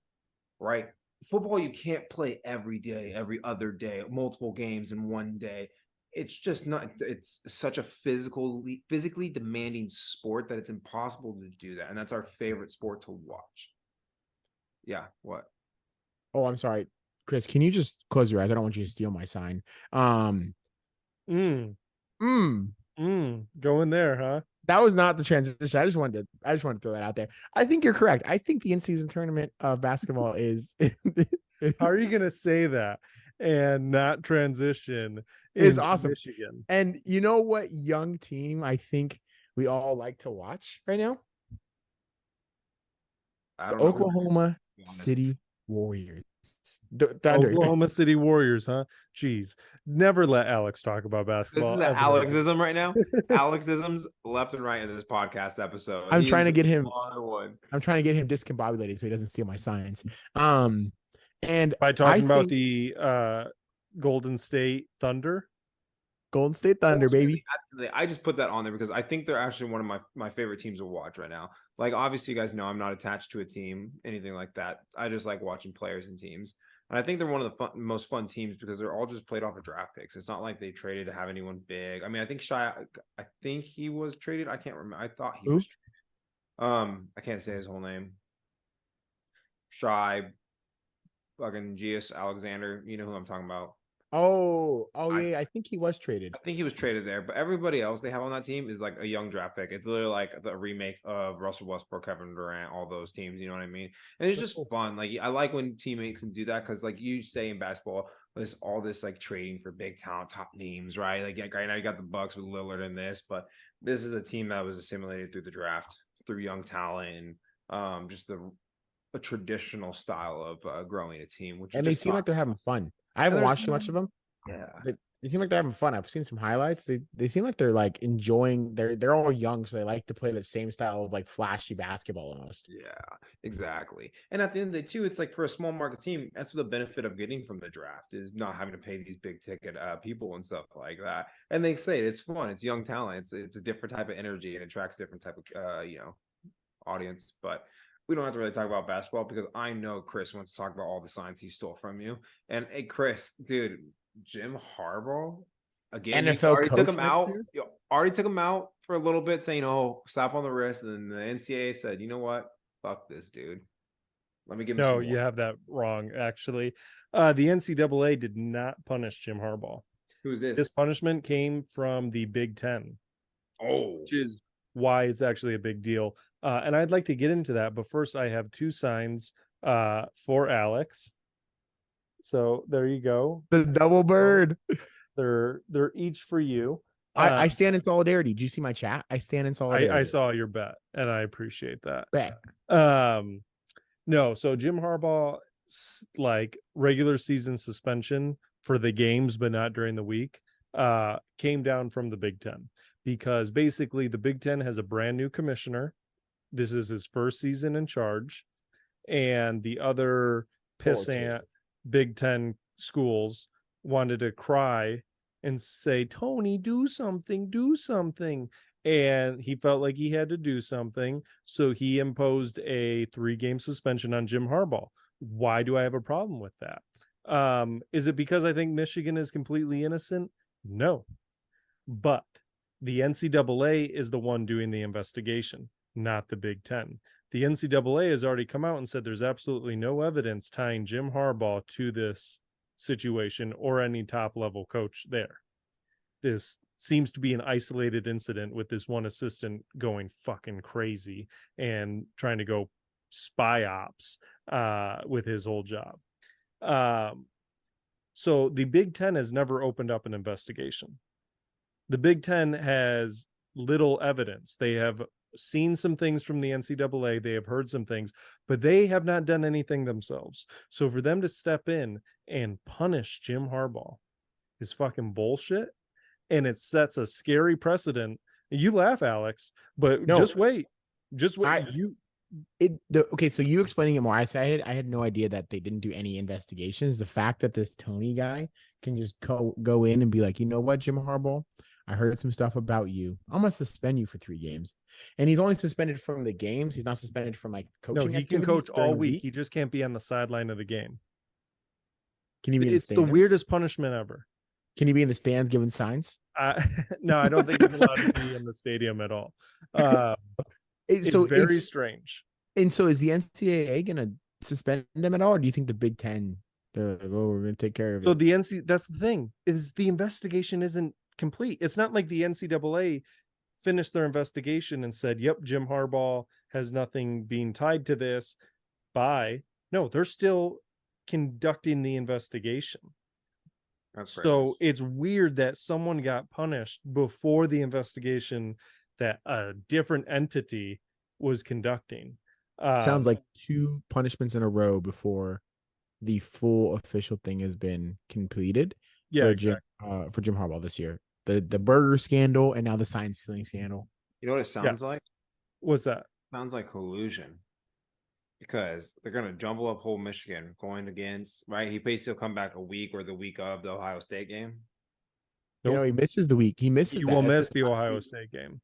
right? Football you can't play every day, every other day, multiple games in one day. It's just not it's such a physically demanding sport that it's impossible to do that. And that's our favorite sport to watch. Yeah, what? Oh, I'm sorry, Chris. Can you just close your eyes? I don't want you to steal my sign. Um, Mm, mm, go in there, huh? that was not the transition. I just wanted to throw that out there. I think you're correct. I think the in-season tournament of basketball is How are you going to say that and not transition it's into awesome. Michigan? And you know what young team I think we all like to watch right now? I The don't know who Oklahoma to be honest. City Warriors. Thunder. Oklahoma City Warriors, huh? Jeez. Never let Alex talk about This is basketball an ever. Alexism right now. Alexisms left and right in this podcast episode. I'm He trying is to get him. on one. I'm trying to get him discombobulated so he doesn't steal my signs. And By I talking about think the Golden State Thunder. Golden State Thunder, baby. I just put that on there because I think they're actually one of my favorite teams to watch right now. Like obviously, you guys know I'm not attached to a team, anything like that. I just like watching players and teams. And I think they're one of the most fun teams because they're all just played off of draft picks. It's not like they traded to have anyone big. I mean, I think I think he was traded. I can't remember. I thought he was. I can't say his whole name. Shy, fucking Gius Alexander. You know who I'm talking about. Oh, I yeah. I think he was traded. I think he was traded there, but everybody else they have on that team is like a young draft pick. It's literally like the remake of Russell Westbrook, Kevin Durant, all those teams. You know what I mean? And it's just fun. Like I like when teammates can do that because, like you say in basketball, there's all this like trading for big talent, top names, right? Like right now you got the Bucks with Lillard in this, but this is a team that was assimilated through the draft, through young talent, and just a traditional style of growing a team. Which And they seem like they're having fun. I haven't watched too much of them. Yeah. They seem like they're having fun. I've seen some highlights. They seem like they're like enjoying. They're all young, so they like to play the same style of like flashy basketball almost. Yeah, exactly. And at the end of the day, too, it's like for a small market team, that's the benefit of getting from the draft is not having to pay these big ticket people and stuff like that. And they say it's fun, it's young talent, it's a different type of energy and attracts different type of audience. But we don't have to really talk about basketball because I know Chris wants to talk about all the signs he stole from you. And hey, Chris, dude, Jim Harbaugh again. NFL already took coach him next out. year? Already took him out for a little bit, saying, "Oh, slap on the wrist." And then the NCAA said, "You know what? Fuck this dude. Let me give him." No, some you more." have that wrong, actually. The NCAA did not punish Jim Harbaugh. Who's this? This punishment came from the Big Ten, Oh, which is why it's actually a big deal. And I'd like to get into that, but first I have 2 signs for Alex. So there you go. The double bird. They're each for you. I stand in solidarity. Did you see my chat? I stand in solidarity. I saw your bet, and I appreciate that. Bet. No, so Jim Harbaugh, like regular season suspension for the games, but not during the week, came down from the Big Ten, because basically the Big Ten has a brand new commissioner. This is his first season in charge, and the other pissant Big Ten schools wanted to cry and say, Tony, do something. And he felt like he had to do something. So he imposed a 3-game suspension on Jim Harbaugh. Why do I have a problem with that? Is it because I think Michigan is completely innocent? No. But the NCAA is the one doing the investigation, not the Big Ten. The NCAA has already come out and said there's absolutely no evidence tying Jim Harbaugh to this situation or any top level coach there. This seems to be an isolated incident with this one assistant going fucking crazy and trying to go spy ops with his whole job. So the Big Ten has never opened up an investigation. The Big Ten has little evidence. They have seen some things from the NCAA. They have heard some things, but they have not done anything themselves. So for them to step in and punish Jim Harbaugh is fucking bullshit. And it sets a scary precedent. You laugh, Alex, but No. just wait. Okay, so you explaining it more. I had no idea that they didn't do any investigations. The fact that this Tony guy can just go in and be like, you know what, Jim Harbaugh, I heard some stuff about you. I'm gonna suspend you for 3 games. And he's only suspended from the games. He's not suspended from like coaching. No, he can coach all week. He just can't be on the sideline of the game. Can he be? It's the weirdest punishment ever. Can he be in the stands giving signs? No, I don't think he's allowed to be in the stadium at all. It's very strange. And so is the NCAA going to suspend him at all? Or do you think the Big Ten, they're like, oh, we're going to take care of it? So that's the thing, is the investigation isn't complete. It's not like the NCAA finished their investigation and said, yep, Jim Harbaugh has nothing being tied to this. Bye. No, they're still conducting the investigation. So it's weird that someone got punished before the investigation that a different entity was conducting. Sounds like 2 punishments in a row before the full official thing has been completed. Yeah, for exactly. For Jim Harbaugh this year. The burger scandal and now the sign stealing scandal. You know what it sounds like? What's that? Sounds like collusion. Because they're going to jumble up whole Michigan going against, right? He basically will come back a week or the week of the Ohio State game. Nope. You know, he misses the week. He will miss the Ohio State game.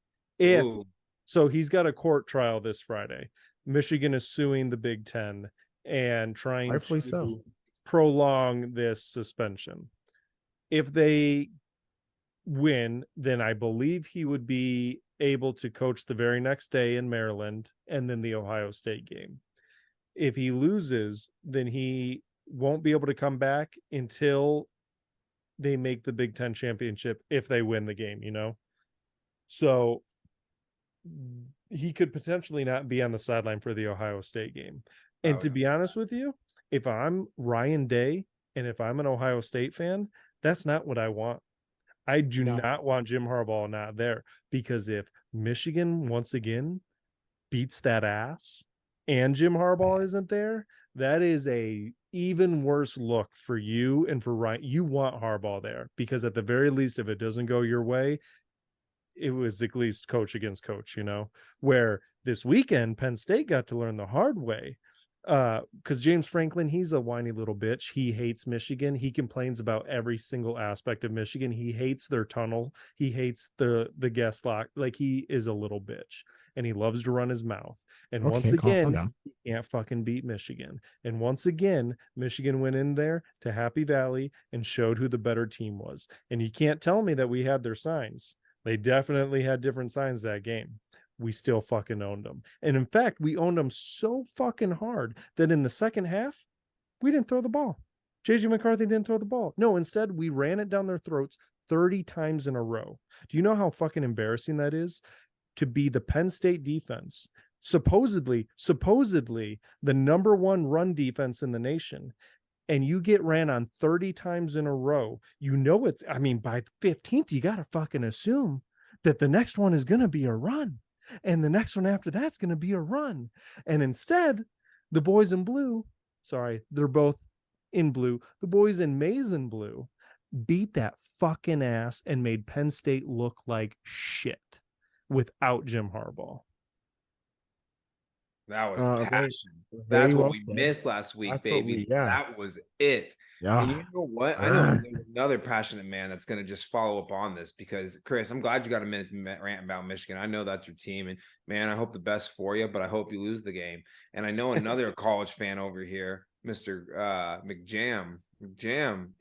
So he's got a court trial this Friday. Michigan is suing the Big Ten and trying to prolong this suspension. If they win, then I believe he would be able to coach the very next day in Maryland and then the Ohio State game. If he loses, then he won't be able to come back until they make the Big Ten championship, if they win the game, you know? So he could potentially not be on the sideline for the Ohio State game. And to be honest with you, if I'm Ryan Day and if I'm an Ohio State fan, that's not what I want. I do not want Jim Harbaugh not there, because if Michigan once again beats that ass and Jim Harbaugh isn't there, that is a even worse look for you and for Ryan. You want Harbaugh there, because at the very least, if it doesn't go your way, it was at least coach against coach, you know, where this weekend Penn State got to learn the hard way. Because James Franklin, he's a whiny little bitch. He hates Michigan. He complains about every single aspect of Michigan. He hates their tunnel. He hates the guest lock. Like, he is a little bitch, and he loves to run his mouth. And once again, he can't fucking beat Michigan. And once again, Michigan went in there to Happy Valley and showed who the better team was. And you can't tell me that we had their signs. They definitely had different signs that game. We still fucking owned them. And in fact, we owned them so fucking hard that in the second half, we didn't throw the ball. JJ McCarthy didn't throw the ball. No, instead, we ran it down their throats 30 times in a row. Do you know how fucking embarrassing that is? to be the Penn State defense, supposedly the number one run defense in the nation, and you get ran on 30 times in a row, it's, I mean, by the 15th, you got to fucking assume that the next one is going to be a run. And the next one after that's going to be a run. And instead, the boys in blue, sorry, they're both in blue. The boys in maize and blue beat that fucking ass and made Penn State look like shit without Jim Harbaugh. That was Very, passion. very That's what well we said. missed last week, That's what baby. That was it. Yeah. And you know what? I know there's another passionate man that's going to just follow up on this because, Chris, I'm glad you got a minute to rant about Michigan. I know that's your team. And, man, I hope the best for you, but I hope you lose the game. And I know another college fan over here, Mr. McJam,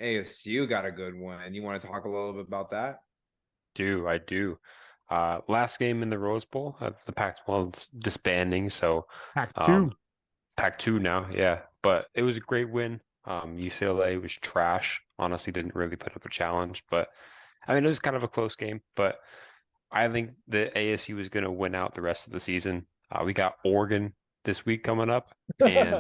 ASU got a good one. You want to talk a little bit about that? I do. Last game in the Rose Bowl, the Pac-12's disbanding, so Pac-2 now, yeah. But it was a great win. UCLA was trash. Honestly, didn't really put up a challenge, but I mean, it was kind of a close game. But I think the ASU is going to win out the rest of the season. We got Oregon this week coming up, and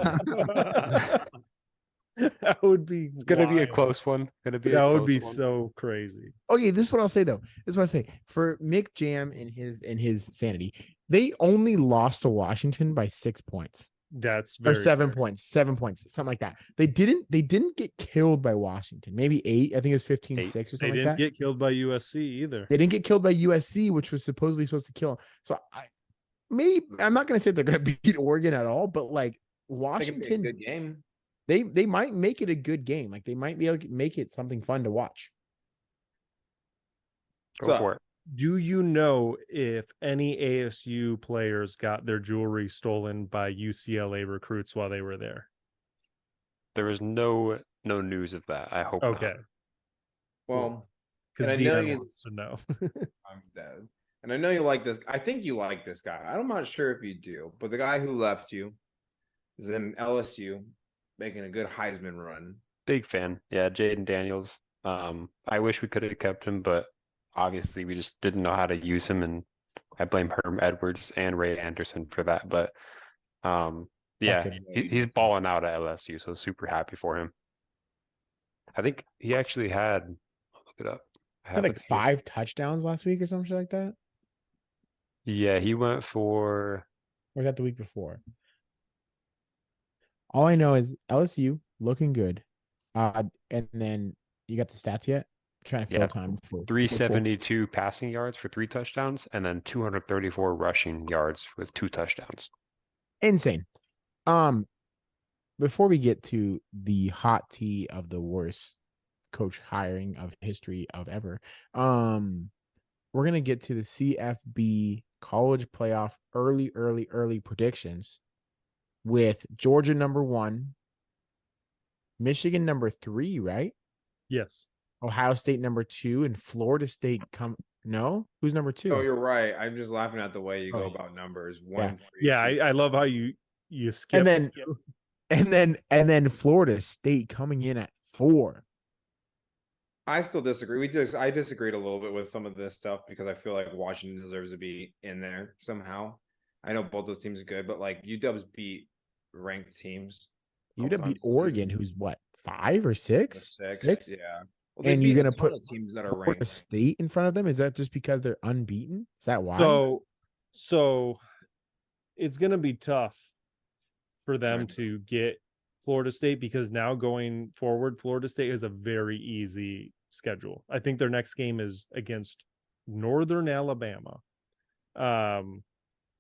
that would be it's going to be a close one. That would be so crazy. Okay, this is what I'll say though. This is what I say for Mick Jam and his sanity. They only lost to Washington by 6 points. That's or very 7 fair. points, 7 points, something like that. They didn't get killed by Washington. Maybe 8. I think it was 15-6 or something They like didn't that. get killed by USC either. They didn't get killed by USC, which was supposedly supposed to kill them. So I'm not going to say they're going to beat Oregon at all, but like Washington, good game. They might make it a good game. Like they might be able to make it something fun to watch. Go for it. Do you know if any ASU players got their jewelry stolen by UCLA recruits while they were there? There was no news of that. I hope not. Okay. Well, because and I know Dion you- wants to know. I'm dead. And I know you like this. I think you like this guy. I'm not sure if you do, but the guy who left you is in LSU making a good Heisman run. Big fan. Yeah, Jaden Daniels. I wish we could have kept him, but obviously we just didn't know how to use him, and I blame Herm Edwards and Ray Anderson for that. But yeah, Fucking he's balling out at LSU, so super happy for him. I think he actually had, I'll look it up. I Had have like it here. 5 touchdowns last week or something like that. Yeah, he went for, Or was that the week before? All I know is LSU looking good. And then you got the stats yet? Trying to fill Yeah, time for 372 passing yards for 3 touchdowns, and then 234 rushing yards with 2 touchdowns. Insane. Before we get to the hot tea of the worst coach hiring of history of ever, we're gonna get to the CFB college playoff early predictions with Georgia number 1, Michigan number 3, right? Yes. Ohio State number 2, and Florida State no? Who's number 2? Oh, you're right. I'm just laughing at the way you go Oh. about numbers. 1, 3, Yeah, 2. I love how you skip. And then Florida State coming in at 4. I still disagree. I disagreed a little bit with some of this stuff because I feel like Washington deserves to be in there somehow. I know both those teams are good, but like UW's beat ranked teams. UW beat Oregon, who's what, 5 or 6? 6, yeah. Well, And you're gonna put teams that are Florida ranked. State in front of them? Is that just because they're unbeaten? Is that why? So it's going to be tough for them Right. to get Florida State, because now going forward, Florida State has a very easy schedule. I think their next game is against Northern Alabama.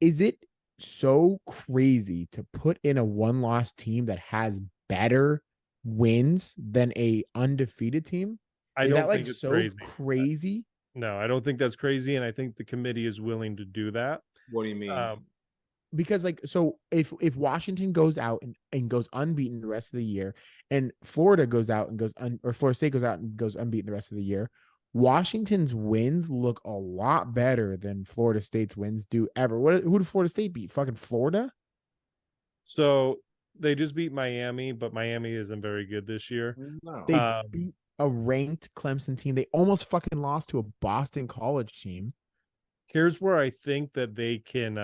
Is it so crazy to put in a 1-loss team that has better wins than a undefeated team? I Is don't that like think it's so crazy. No, I don't think that's crazy, and I think the committee is willing to do that. What do you mean? Because like, so if Washington goes out and goes unbeaten the rest of the year, and Florida goes out and or Florida State goes out and goes unbeaten the rest of the year, Washington's wins look a lot better than Florida State's wins do ever. Who did Florida State beat? Fucking Florida? So they just beat Miami, but Miami isn't very good this year. No. They beat a ranked Clemson team. They almost fucking lost to a Boston College team. Here's where I think that they can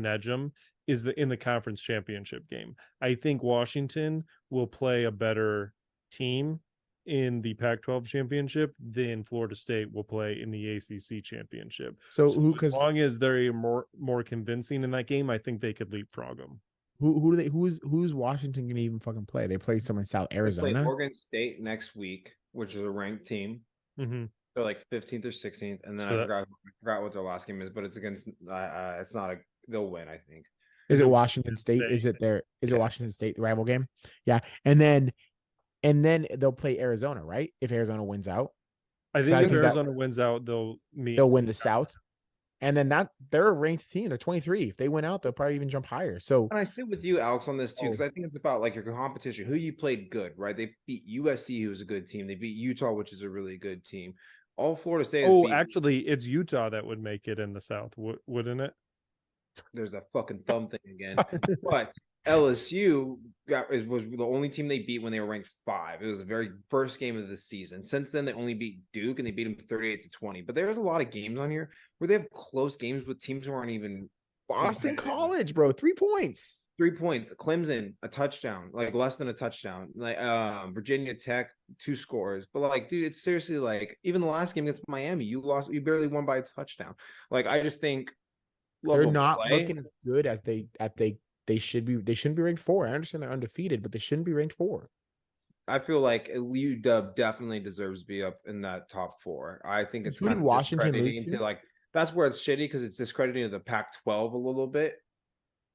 edge them is in the conference championship game. I think Washington will play a better team in the Pac-12 championship than Florida State will play in the ACC championship. So So who? as Because long as they're more convincing in that game, I think they could leapfrog them. who do they? Who's Washington gonna even fucking play? They play someone in South They play Arizona. Oregon State next week, which is a ranked team. Mm-hmm. They're like 15th or 16th, and then So I forgot what their last game is, but it's against. It's not a. They'll win, I think. Is it Washington State? Is it their? Is it Washington State the rival game? Yeah, and then they'll play Arizona, right? If Arizona wins out, I think if Arizona wins out, they'll win the South. And then they're a ranked team. They're 23. If they win out, they'll probably even jump higher. So, and I sit with you, Alex, on this too, because I think it's about like your competition. Who you played good, right? They beat USC, who's a good team. They beat Utah, which is a really good team. All Florida State. Actually, it's Utah that would make it in the South, wouldn't it? There's that fucking thumb thing again. But LSU was the only team they beat when they were ranked 5. It was the very first game of the season. Since then, they only beat Duke and they beat them 38-20. But there's a lot of games on here where they have close games with teams who aren't even. Boston College, bro, 3 points. 3 points. Clemson, a touchdown, like less than a touchdown. Like Virginia Tech, 2 scores. But like, dude, it's seriously like even the last game against Miami, you barely won by a touchdown. Like, I just think they're not looking as good as they should be. They shouldn't be ranked 4. I understand they're undefeated, but they shouldn't be ranked 4. I feel like UW definitely deserves to be up in that top 4. I think it's kind of Washington to like that's where it's shitty because it's discrediting to the Pac-12 a little bit.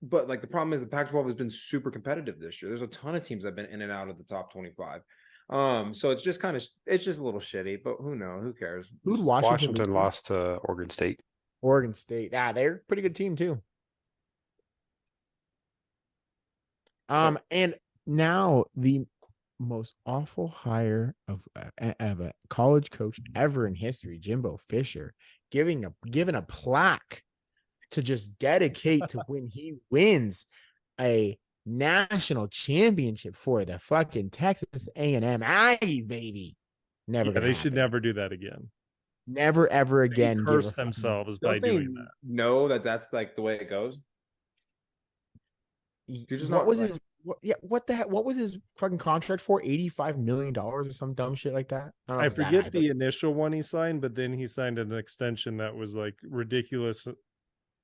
But like the problem is the Pac-12 has been super competitive this year. There's a ton of teams that have been in and out of the top 25. So it's just it's just a little shitty, but who knows? Who cares? Washington lost to Oregon State. Oregon State. Yeah, they're a pretty good team too. And now the most awful hire of a college coach ever in history, Jimbo Fisher, given a plaque to just dedicate to when he wins a national championship for the fucking Texas A&M Aggies, baby. They should never do that again. Never ever again. They curse themselves by doing that. Know that's like the way it goes. What the heck? What was his fucking contract for? $85 million or some dumb shit like that? I forget the initial one he signed, but then he signed an extension that was like ridiculous.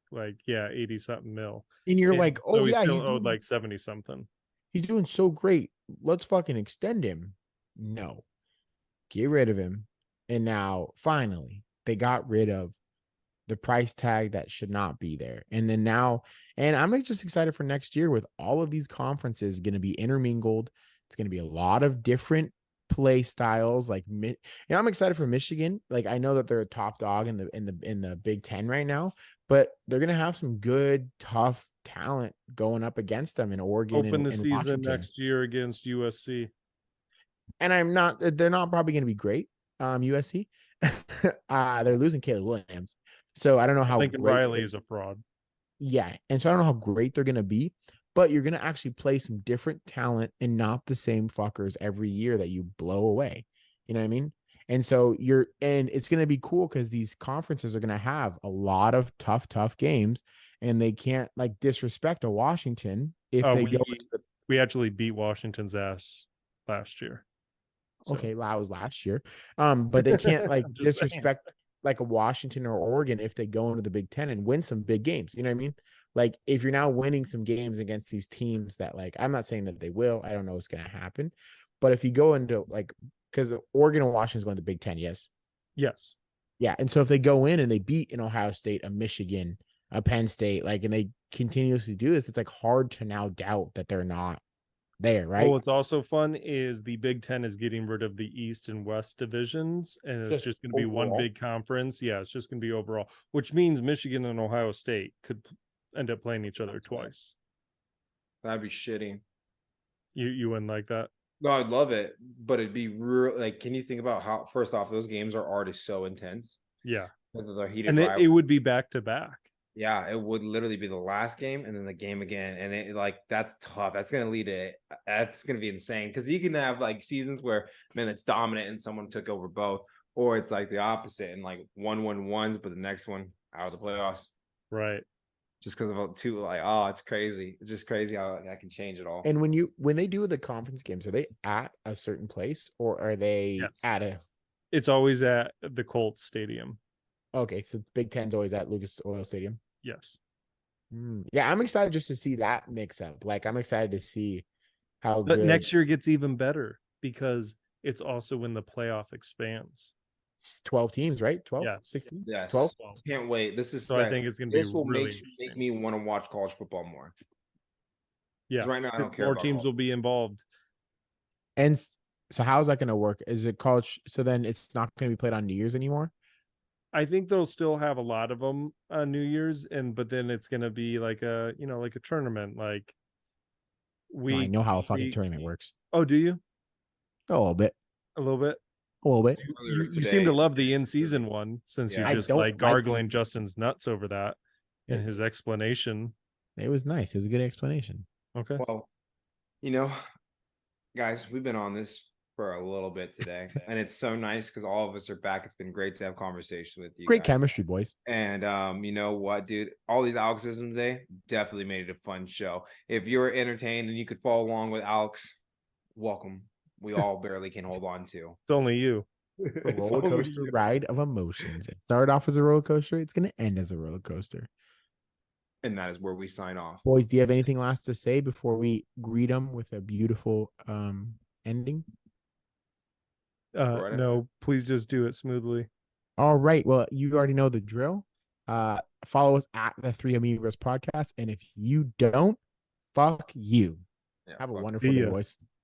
Like, 80 something mil. And you're like, oh, so yeah, he's owed like 70 something. He's doing so great. Let's fucking extend him. No, get rid of him. And now finally they got rid of the price tag that should not be there. And then now, and I'm just excited for next year with all of these conferences going to be intermingled. It's going to be a lot of different play styles. Like, I'm excited for Michigan. Like, I know that they're a top dog in the Big Ten right now, but they're going to have some good, tough talent going up against them in Oregon. Open the season Washington next year against USC. And they're not probably going to be great. USC, they're losing Caleb Williams. So I don't know how Lincoln Riley is a fraud. Yeah. And so I don't know how great they're going to be, but you're going to actually play some different talent and not the same fuckers every year that you blow away. You know what I mean? And so it's going to be cool because these conferences are going to have a lot of tough games, and they can't like disrespect a Washington if they go into we actually beat Washington's ass last year. So. Okay, well, that was last year. But they can't like disrespect saying. Like a Washington or Oregon if they go into the Big Ten and win some big games. You know what I mean? Like if you're now winning some games against these teams that like, I'm not saying that they will, I don't know what's going to happen, but if you go into like, because Oregon and Washington is going to the Big Ten, yes. Yeah. And so if they go in and they beat an Ohio State, a Michigan, a Penn State, like, and they continuously do this, it's like hard to now doubt that they're not there, right? What's also fun is the Big Ten is getting rid of the East and West divisions, and it's just going to be one big conference. Yeah, it's just going to be overall, which means Michigan and Ohio State could end up playing each other twice. That'd be shitty. You wouldn't like that? No, I'd love it, but it'd be real. Like, can you think about how? First off, those games are already so intense. Yeah, because of the heated. And it would be back to back. Yeah, it would literally be the last game and then the game again. And it like that's tough. That's gonna be insane. Because you can have like seasons where it's dominant and someone took over both. or it's like the opposite and like 1-1-1s, but the next one out of the playoffs. Right. Just because of two, like, oh, it's crazy. It's just crazy how that can change it all. And when they do the conference games, are they at a certain place or are they Yes. at a? It's always at the Colts Stadium. Okay, so Big Ten's always at Lucas Oil Stadium. Yes. Yeah, I'm excited just to see that mix up. Like, I'm excited to see how But good next year gets even better because it's also when the playoff expands. 12 teams, right? 12, Yes. 16, Yes. 12. Can't wait. This is So I think it's going to be this will really make interesting. me want to watch college football more. Yeah. 'Cause right now I don't care more about teams college. will be involved. And so how's that going to work? Is it college? So then it's not going to be played on New Year's anymore? I think they'll still have a lot of them on New Year's, but then it's going to be like a tournament. Like No, I know how a fucking tournament works. Oh, do you? A little bit. A little bit. A little bit. You seem to love the in-season one since Yeah. you're I just don't like like gargling Justin's nuts over that in his explanation. It was nice. It was a good explanation. Okay. Well, guys, we've been on this for a little bit today, and it's so nice because all of us are back. It's been great to have conversation with you. Great guys. chemistry, boys. And you know what, dude? All these Alexisms today definitely made it a fun show. If you're entertained and you could follow along with Alex, welcome. We all barely can hold on to. It's only you. A It's roller only coaster you. ride of emotions. It started off as a roller coaster. It's going to end as a roller coaster. And that is where we sign off. Boys, do you have anything last to say before we greet them with a beautiful ending? No, please just do it smoothly. All right. Well, you already know the drill. Follow us at the Three Amigos Podcast. And if you don't, fuck you. Yeah, Have a fuck wonderful See day, ya. boys.